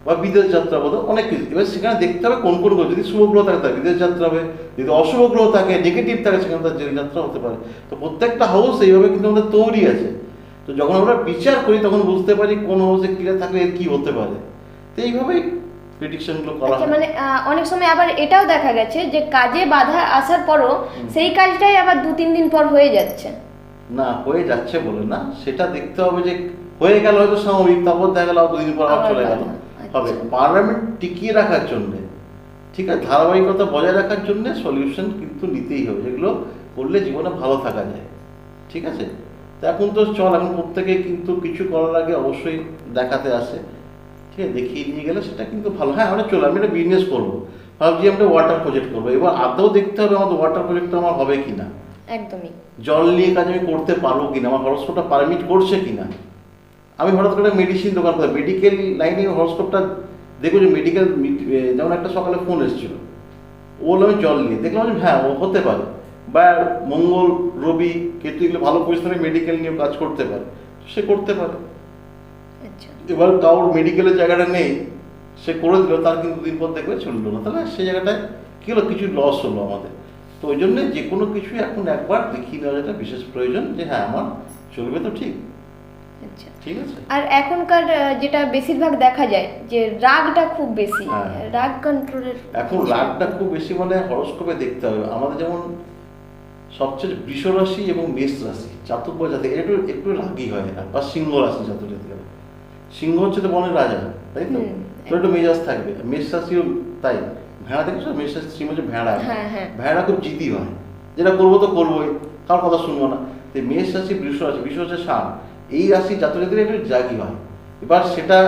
[SPEAKER 2] বা বিদেশ যাত্রা বলতে, অনেক কিছু। এবার সেখানে দেখতে হবে কোন গ্রহ, যদি শুভ গ্রহ থাকে তার বিদেশ যাত্রা হবে, যদি অশুভ গ্রহ থাকে, নেগেটিভ থাকে, সেখানে তার জেল যাত্রা হতে পারে। তো প্রত্যেকটা হাউস এইভাবে কিন্তু আমাদের তৈরি আছে। তো যখন আমরা বিচার করি তখন বুঝতে পারি কোন হাউসে ক্লিয়ার থাকলে এর কি হতে পারে। তো এইভাবেই প্রেডিকশনগুলো করা হয়।
[SPEAKER 1] মানে অনেক সময় আবার এটাও দেখা গেছে যে কাজে বাধা আসার পরও সেই কাজটাই আবার 2-3 দিন পর হয়ে যাচ্ছে।
[SPEAKER 2] না, হয়ে যাচ্ছে বলে না, সেটা দেখতে হবে যে হয়ে গেল হয়তো স্বাভাবিক, তারপর দেখা গেল 2 দিন পর আবার চলে গেল। হবে পার্লামেন্ট টিকিয়ে রাখার জন্য, ঠিক আছে, ধারাবাহিকতা বজায় রাখার জন্য সলিউশন কিন্তু নিতেই হবে, যেগুলো করলে জীবনে ভালো থাকা যায়, ঠিক আছে। তো এখন তো এখন প্রত্যেকে কিন্তু কিছু করার আগে অবশ্যই দেখাতে আসে, ঠিক ঠিক আছে, দেখিয়ে নিয়ে গেলে সেটা কিন্তু ভালো। হ্যাঁ, আমরা চলো আমি একটা বিজনেস করবো, ভাবছি আমরা ওয়াটার প্রজেক্ট করবো, এবার আদৌ দেখতে হবে আমাদের ওয়াটার প্রজেক্টটা আমার হবে কিনা,
[SPEAKER 1] একদমই।
[SPEAKER 2] জল নিয়ে কাজ আমি করতে পারবো কিনা, আমার হরস্কোপটা পারমিট করছে কিনা। আমি হঠাৎ করে মেডিসিন দোকান করে মেডিকেল লাইনে হরস্কোপটা দেখো যে মেডিকেল, যেমন একটা সকালে ফোন এসেছিল, ও বললো আমি জল নিয়ে, দেখলাম যে হ্যাঁ ও হতে পারে, বা মঙ্গল রবি কেতু এগুলো ভালো পরিশ্রমে মেডিকেল নিয়ে কাজ করতে পারে, সে করতে পারে।
[SPEAKER 1] আচ্ছা,
[SPEAKER 2] এবার কারোর মেডিকেলের জায়গাটা নেই, সে করে দিল, তার কিন্তু দিন পর দেখবে চললো না, তাহলে সেই জায়গাটায় কী হলো, কিছু লস হলো আমাদের। তো ওই জন্যে যে কোনো কিছুই এখন একবার দেখিয়ে নেওয়া যেটা বিশেষ প্রয়োজন, যে হ্যাঁ আমার চলবে তো ঠিক,
[SPEAKER 1] আচ্ছা।
[SPEAKER 2] ঠিক আছে।
[SPEAKER 1] আর এখনকার যেটা বেশিরভাগ দেখা যায় যে রাগটা খুব বেশি,
[SPEAKER 2] হ্যাঁ।
[SPEAKER 1] রাগ কন্ট্রোলের
[SPEAKER 2] এখন রাগটা খুব বেশি, মানে হরস্কোপে দেখতে হবে আমাদের, যেমন সবচেয়ে বৃষ রাশি এবং মেষ রাশি জাতক বা জাতিকা একটু একটু রাগী হয় এরা, বা সিংহ রাশি জাতক জাতিকারা। সিংহ হচ্ছে তো বনের রাজা, তাই তো, তো একটু মেজাজ থাকবে। মেষ রাশিও তাই, ভেড়া দেখেছো, মেষ রাশি সিংহ হচ্ছে ভেড়া,
[SPEAKER 1] হ্যাঁ, হ্যাঁ।
[SPEAKER 2] ভেড়া খুব জিদি হয়, যেটা করবো তো করবোই, কার কথা শুনবো না। তো মেষ রাশি বৃষ রাশি, বৃষ হচ্ছে ষাঁড়, এই রাশি জাতক জাতিকা একটু জাগি হয়। এবার সেটা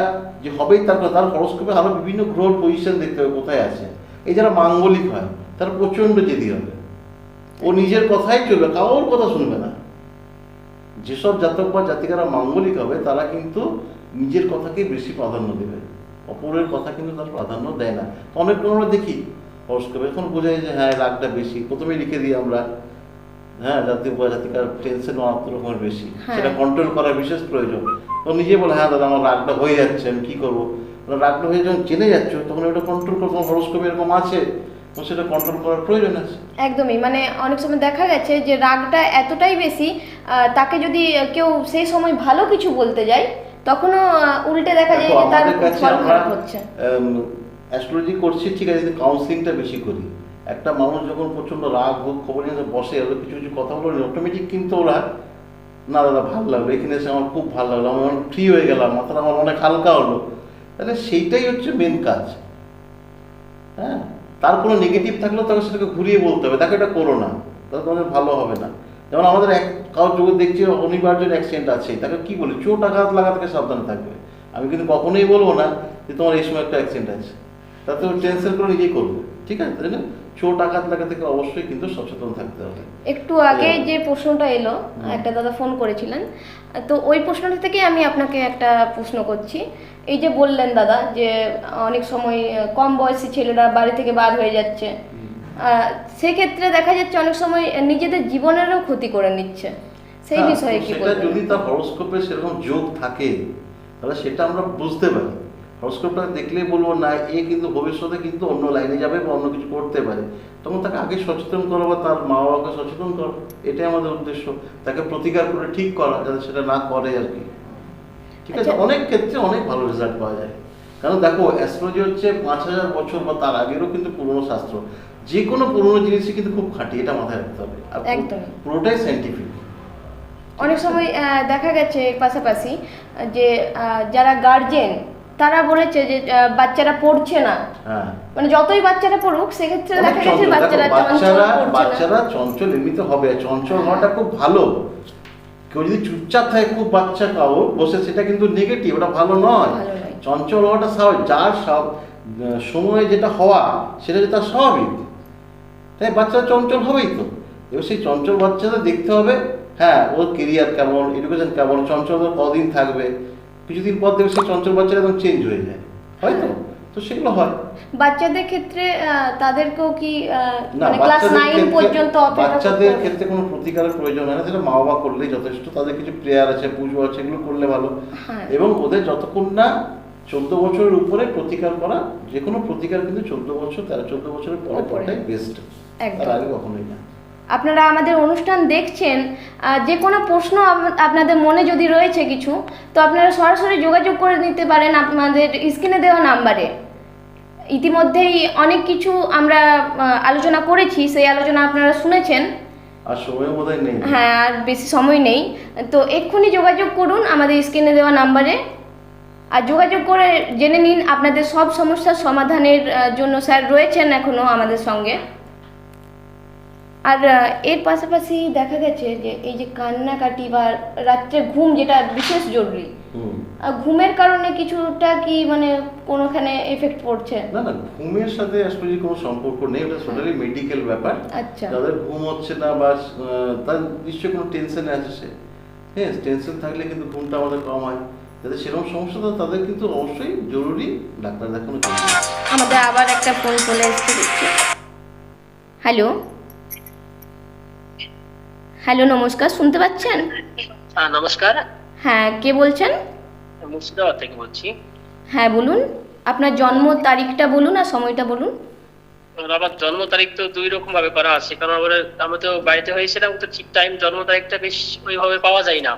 [SPEAKER 2] যে হবেই তারপর তার হরস্কোপে আরো বিভিন্ন গ্রহের পজিশন দেখতে হবে কোথায় আছে। এই যারা মাঙ্গলিক হয় তারা প্রচন্ড জেদি হবে, ও নিজের কথাই চলবে, কারোর কথা শুনবে না। যেসব জাতক বা জাতিকারা মাঙ্গলিক হবে তারা কিন্তু নিজের কথাকে বেশি প্রাধান্য দেবে, অপরের কথা কিন্তু তার প্রাধান্য দেয় না। অনেক আমরা দেখি হরস্কোপে এখন বোঝা যায় যে হ্যাঁ রাগটা বেশি, প্রথমেই লিখে দিই আমরা, হ্যাঁ জাতক বা জাতিকার টেনশন মারাত্মক রকমের বেশি,
[SPEAKER 1] হ্যাঁ।
[SPEAKER 2] সেটা কন্ট্রোল করা বিশেষ প্রয়োজন। তো নিজে বলে হ্যাঁ দাদা আমার রাগটা হয়ে যাচ্ছে, আমি কী করবো। রাগটা হয়ে যখন জেনে যাচ্ছ তখন ওটা কন্ট্রোল করবো, হরস্কোপে এরকম আছে, তো সেটা কন্ট্রোল করার প্রয়োজন আছে।
[SPEAKER 1] একদমই, মানে অনেক সময় দেখা গেছে যে রাগটা এতটাই বেশি, তাকে যদি কেউ সেই সময় ভালো কিছু বলতে যায় তখনও উল্টে দেখা যায় যে তার
[SPEAKER 2] আমাদের কাছে
[SPEAKER 1] ফল
[SPEAKER 2] আমরা
[SPEAKER 1] খারাপ হচ্ছে।
[SPEAKER 2] অ্যাস্ট্রোলজি করছি ঠিক আছে, কিন্তু কাউন্সিলিংটা বেশি করি। একটা মানুষ যখন প্রচন্ড রাগ হোক খবর নিয়ে বসে, ওদের কিছু কিছু কথা বলে অটোমেটিক কিন্তু ওরা, না দাদা ভালো লাগলো, এখানে এসে আমার খুব ভালো লাগলো, আমি অনেক ফ্রি হয়ে গেলাম, মাথাটা আমার অনেক হালকা হলো। তাহলে সেইটাই হচ্ছে মেন কাজ। হ্যাঁ, তার কোনো নেগেটিভ থাকলেও তাকে সেটাকে ঘুরিয়ে বলতে হবে, তাকে এটা করো না, তাহলে তোমাদের ভালো হবে না। যেমন আমাদের কারোর যুগে দেখছি অনিবার্য অ্যাক্সিডেন্ট আছে, তাকে কি বলি, চোট আঘাত লাগা থেকে সাবধানে থাকবে। আমি কিন্তু কখনোই বলবো না যে তোমার এই সময় একটা অ্যাক্সিডেন্ট আছে, তাতে ও টেনশন করে নিজেই করবে, ঠিক আছে, তাই না? চোট আঘাত লাগা থেকে অবশ্যই কিন্তু সচেতন থাকতে হবে।
[SPEAKER 1] একটু আগে যে প্রশ্নটা এলো, একটা দাদা ফোন করেছিলেন, তো ওই প্রশ্নটা থেকে আমি আপনাকে একটা প্রশ্ন করছি। এই যে বললেন দাদা যে অনেক সময় কম বয়সী ছেলেরা বাড়ি থেকে বার হয়ে যাচ্ছে, সেক্ষেত্রে দেখা যাচ্ছে অনেক সময় নিজেদের জীবনেরও ক্ষতি করে নিচ্ছে, সেই বিষয়ে কি
[SPEAKER 2] সেটা
[SPEAKER 1] বলবেন?
[SPEAKER 2] যদি তার হরস্কোপে সেরকম যোগ থাকে তাহলে সেটা আমরা বুঝতে পারি। হরস্কোপটা দেখলেই বলবো না এ কিন্তু ভবিষ্যতে কিন্তু অন্য লাইনে যাবে বা অন্য কিছু করতে পারে, তখন তাকে আগে সচেতন করো বা তার মা বাবাকে সচেতন করো, এটাই আমাদের উদ্দেশ্য, তাকে প্রতিকার করে ঠিক করা যাতে সেটা না করে আর কি, ঠিক আছে।
[SPEAKER 1] আচ্ছা।
[SPEAKER 2] অনেক ক্ষেত্রে অনেক ভালো রেজাল্ট পাওয়া যায়, কারণ দেখো অ্যাস্ট্রোলজি হচ্ছে 5000 বছর বা তার আগেরও কিন্তু পুরনো শাস্ত্র, যে কোনো পুরনো জিনিসই কিন্তু খুব খাঁটি, এটা মাথায় রাখতে হবে, আর
[SPEAKER 1] একদমই।
[SPEAKER 2] পুরোটাই সাইন্টিফিক।
[SPEAKER 1] অনেক সময় দেখা গেছে পাশাপাশি যে যারা গার্জেন তারা বলেছে যে বাচ্চারা পড়ছে না,
[SPEAKER 2] হ্যাঁ,
[SPEAKER 1] মানে যতই বাচ্চারা পড়ুক সেক্ষেত্রে
[SPEAKER 2] অনেক
[SPEAKER 1] দেখা গেছে
[SPEAKER 2] চঞ্চল।
[SPEAKER 1] বাচ্চারা
[SPEAKER 2] দেখো,
[SPEAKER 1] চঞ্চল পড়ছে না।
[SPEAKER 2] বাচ্চারা চঞ্চল এমনিতে হবে, চঞ্চল হওয়াটা খুব ভালো। কেউ যদি চুপচাপ থাকে খুব বাচ্চা কাউ বসে, সেটা কিন্তু নেগেটিভ, ওটা ভালো নয়।
[SPEAKER 1] ভালো নয়।
[SPEAKER 2] চঞ্চল হওয়াটা স্বাভাবিক, যার সময়ে যেটা হওয়া সেটা যে তার স্বাভাবিক, তাই বাচ্চা চঞ্চল হবেই তো। এবার সেই চঞ্চল বাচ্চাদের দেখতে হবে, হ্যাঁ ওর কেরিয়ার কেমন, এডুকেশন কেমন, চঞ্চল কদিন থাকবে, কিছুদিন পর দেখবে সেই চঞ্চল বাচ্চারা একদম চেঞ্জ হয়ে যায়, হয়তো, তো সেগুলো হয়।
[SPEAKER 1] বাচ্চাদের ক্ষেত্রে তাদেরকেও কি
[SPEAKER 2] না,
[SPEAKER 1] মানে ক্লাস 9 পর্যন্ত অপেক্ষা করতে
[SPEAKER 2] বাচ্চাদের
[SPEAKER 1] হবে?
[SPEAKER 2] ক্ষেত্রে কোনো প্রতিকারের প্রয়োজন হয় না, সেটা মা বাবা করলেই যথেষ্ট। তাদের কিছু প্রেয়ার আছে, পুজো আছে, এগুলো করলে ভালো।
[SPEAKER 1] হ্যাঁ।
[SPEAKER 2] এবং ওদের যতক্ষণ না 14 বছরের উপরে প্রতিকার করা, যে কোনো প্রতিকার কিন্তু 14 বছর 13-14 বছরের পরে
[SPEAKER 1] উপরে।
[SPEAKER 2] করাটাই বেস্ট,
[SPEAKER 1] একদম।
[SPEAKER 2] তার আগে কখনোই না।
[SPEAKER 1] আপনারা আমাদের অনুষ্ঠান দেখছেন, যে কোনো প্রশ্ন আপনাদের মনে যদি রয়েছে কিছু, তো আপনারা সরাসরি যোগাযোগ করে নিতে পারেন আমাদের স্ক্রিনে দেওয়া নাম্বারে। ইতিমধ্যেই অনেক কিছু আমরা আলোচনা করেছি, সেই আলোচনা আপনারা শুনেছেন।
[SPEAKER 2] আর সময় বোধহয় নেই।
[SPEAKER 1] হ্যাঁ, আর বেশি সময় নেই, তো এক্ষুনি যোগাযোগ করুন আমাদের স্ক্রিনে দেওয়া নাম্বারে, আর যোগাযোগ করে জেনে নিন আপনাদের সব সমস্যার সমাধানের জন্য স্যার রয়েছেন এখনও আমাদের সঙ্গে। আর এর পাশাপাশি দেখা গেছে যে এই যে কান্নাকাটি বা রাত্রে ঘুম, যেটা বিশেষ জরুরি,
[SPEAKER 2] হুম।
[SPEAKER 1] ঘুমের কারণে কিছুটা কি মানে কোনোখানে এফেক্ট পড়ছে?
[SPEAKER 2] না না, ঘুমের সাথে আসলে কোনো সম্পর্ক নেই, ওটা টোটালি মেডিকেল ব্যাপার।
[SPEAKER 1] আচ্ছা।
[SPEAKER 2] যাদের ঘুম হচ্ছে না বা তার নিশ্চয়ই কোনো টেনশনে আছে সে, হ্যাঁ টেনশন থাকলে কিন্তু ঘুমটা আমাদের কম হয়। যাদের সেরকম সমস্যা তো তাদের কিন্তু অবশ্যই জরুরি ডাক্তার দেখানো জরুরি।
[SPEAKER 1] আমাদের আবার একটা ফোন চলে এসেছে দেখছি। হ্যালো, হ্যালো, নমস্কার, শুনতে পাচ্ছেন?
[SPEAKER 5] হ্যাঁ নমস্কার,
[SPEAKER 1] হ্যাঁ, কে বলছেন?
[SPEAKER 5] মুর্শিদাবাদ থেকে বলছি।
[SPEAKER 1] হ্যাঁ বলুন, আপনার জন্ম তারিখটা বলুন আর সময়টা বলুন।
[SPEAKER 5] আমার জন্ম তারিখ তো দুই রকম ভাবে করা আছে, কারণ আমি তো বাড়িতে হয়েছিলাম, তো ঠিক টাইম জন্ম তারিখটা বেশ ওইভাবে পাওয়া যায় না।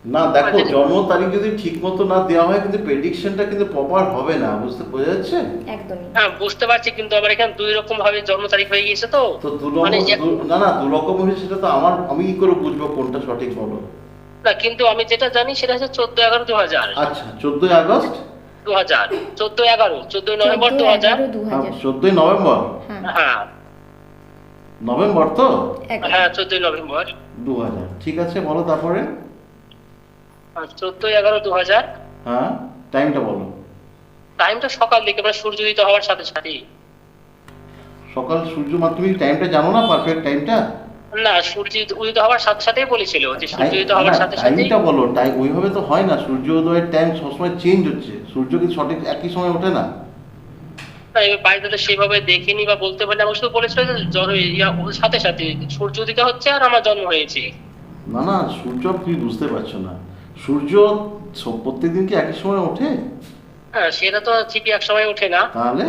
[SPEAKER 2] না দেখো, জন্ম তারিখ যদি ঠিক মতো না দেওয়া হয় কিন্তু প্রেডিকশনটা কিন্তু প্রপার হবে না, বোঝা যাচ্ছে?
[SPEAKER 1] একদমই।
[SPEAKER 5] হ্যাঁ বুঝতে পারছি, কিন্তু আমার এখানে দুই রকম ভাবে জন্ম তারিখ হয়ে গিয়েছে তো।
[SPEAKER 2] তো
[SPEAKER 5] মানে
[SPEAKER 2] না দু রকম হয়েছে, সেটা তো আমি কি করে বুঝবো কোনটা সঠিক বলো?
[SPEAKER 5] না, কিন্তু আমি যেটা জানি সেটা হচ্ছে 14/11/2000।
[SPEAKER 2] আচ্ছা, 14ই আগস্ট
[SPEAKER 5] 2000, 14/11, 14 নভেম্বর 2000।
[SPEAKER 2] 14ই নভেম্বর।
[SPEAKER 5] হ্যাঁ
[SPEAKER 2] নভেম্বর তো?
[SPEAKER 5] হ্যাঁ 14 নভেম্বর
[SPEAKER 2] 2000। ঠিক আছে, বলো তারপরে।
[SPEAKER 5] 14/11/2000।
[SPEAKER 2] হ্যাঁ, টাইমটা বলো।
[SPEAKER 5] টাইমটা সকাল দিকে, মানে সূর্য উদিত হওয়ার সাথে সাথেই।
[SPEAKER 2] সকাল সূর্য, মানে তুমি টাইমটা জানো না পারফেক্ট টাইমটা?
[SPEAKER 5] না, সূর্য উদিত হওয়ার সাথে সাথেই বলেছিল যে সূর্য উদিত হওয়ার সাথে সাথেই।
[SPEAKER 2] টাইমটা বলো, টাইম ওইভাবে তো হয় না, সূর্য উদয়ের টাইম সবসময় চেঞ্জ হচ্ছে, সূর্য কি সঠিক একই সময় ওঠে না।
[SPEAKER 5] না, এবার বাড়িতে তো সেভাবে দেখিনি বা বলতে পারি না, আমার শুধু বলেছিল যে ওর সাথে সাথে সূর্য উদিত হচ্ছে আর আমার জন্ম হয়েছে।
[SPEAKER 2] না না, সূর্য তুমি বুঝতে পারছো না, সূর্য প্রত্যেকদিন কি একই সময় ওঠে?
[SPEAKER 5] হ্যাঁ সেটা তো ঠিকই এক সময় ওঠে না।
[SPEAKER 2] তাহলে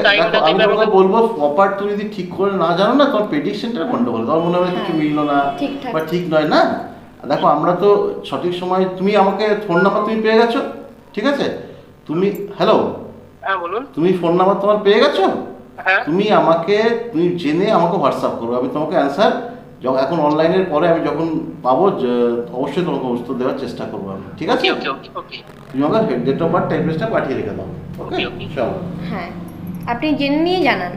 [SPEAKER 5] টাইমটা
[SPEAKER 2] আমি তোমাকে বলবো, প্রপার তুমি যদি ঠিক করে না জানো না, তোমার প্রেডিকশনটা গন্ডগোল, তোমার মনে হয় কিছু মিললো না বা ঠিক নয় না। দেখো আমরা তো সঠিক সময়, তুমি আমাকে ফোন নাম্বার তুমি পেয়ে গেছো, ঠিক আছে? তুমি হ্যালো,
[SPEAKER 5] হ্যাঁ বলুন।
[SPEAKER 2] তুমি ফোন নাম্বার তোমার পেয়ে গেছো?
[SPEAKER 5] হ্যাঁ।
[SPEAKER 2] তুমি জেনে আমাকে হোয়াটসঅ্যাপ করো, আমি তোমাকে অ্যান্সার এখন অনলাইনের পরে আমি যখন পাবো অবশ্যই তোমাকে উত্তর দেওয়ার চেষ্টা করবো আমি, ঠিক আছে?
[SPEAKER 5] ওকে ওকে ওকে।
[SPEAKER 2] তুমি আমাকে ডেট অফ বার্থ টাইমটা পাঠিয়ে রেখে দাও, ওকে? চলো।
[SPEAKER 1] হ্যাঁ, আপনি জেনে নিয়ে জানান।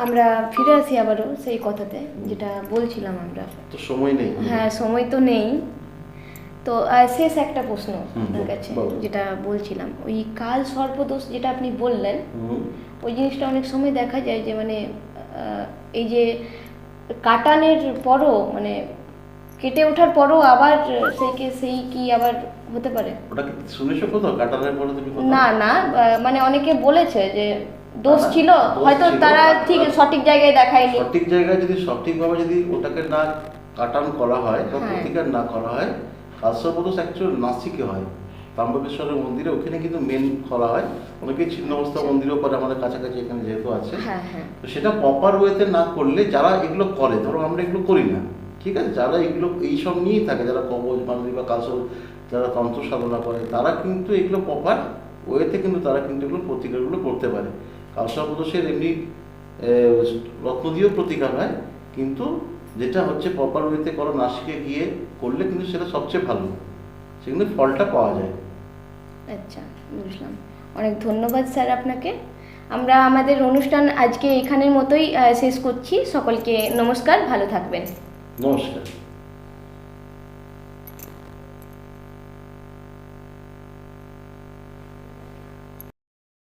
[SPEAKER 1] আমরা ফিরে আসি আবারও সেই কথাতে যেটা বলছিলাম আমরা।
[SPEAKER 2] তো সময় নেই।
[SPEAKER 1] হ্যাঁ, সময় তো নেই। তো শেষ একটা প্রশ্ন আপনার কাছে,
[SPEAKER 2] বলো।
[SPEAKER 1] যেটা বলছিলাম ওই কাল সর্পদোষ যেটা আপনি বললেন, ওই জিনিসটা অনেক সময় দেখা যায় যে মানে এই যে কাটানের পরও, মানে কেটে ওঠার পরও আবার সেই কি আবার হতে পারে?
[SPEAKER 2] ওটা কি শুনেছো কোথাও, কাটারের পরে তুমি কোথাও?
[SPEAKER 1] না না, মানে অনেকে বলেছে যে দোষ ছিল,
[SPEAKER 2] দোষ
[SPEAKER 1] হয়তো
[SPEAKER 2] ছিল,
[SPEAKER 1] তারা ঠিক সঠিক জায়গায় দেখায়নি।
[SPEAKER 2] সঠিক জায়গায় যদি সঠিকভাবে যদি ওটাকে না কাটান করা হয় বা
[SPEAKER 1] হ্যাঁ।
[SPEAKER 2] প্রতিকার না করা হয়, কালসর্পদোষ অ্যাকচুয়ালি নাসিকে হয়, তাম্রকেশ্বরের মন্দিরে, ওখানে কিন্তু মেন করা হয়। অনেকে ছিন্নমস্তা মন্দিরও করে আমাদের কাছাকাছি এখানে যেহেতু আছে।
[SPEAKER 1] হ্যাঁ হ্যাঁ।
[SPEAKER 2] তো সেটা প্রপার ওয়েতে না করলে, যারা এগুলো করে, ধরো আমরা এগুলো করি না, ঠিক আছে, যারা এগুলো এইসব নিয়েই থাকে, যারা কবজ বান্ধবী বা কালসর, যারা তন্ত্র সাধনা করে, তারা কিন্তু এগুলো প্রপার ওয়েতে কিন্তু তারা কিন্তু এগুলো প্রতিকারগুলো করতে পারে। কালসর্পদোষের এমনি রত্ন দিয়েও প্রতিকার হয়, কিন্তু যেটা হচ্ছে প্রপার ওয়েতে করো, নাসিকে গিয়ে করলে কিন্তু সেটা সবচেয়ে ভালো, সেখানে ফলটা পাওয়া যায়।
[SPEAKER 1] আচ্ছা, বুঝলাম। অনেক ধন্যবাদ স্যার আপনাকে। আমরা আমাদের অনুষ্ঠান আজকে এখানের মতোই শেষ করছি। সকলকে নমস্কার, ভালো থাকবেন।
[SPEAKER 2] নমস্কার।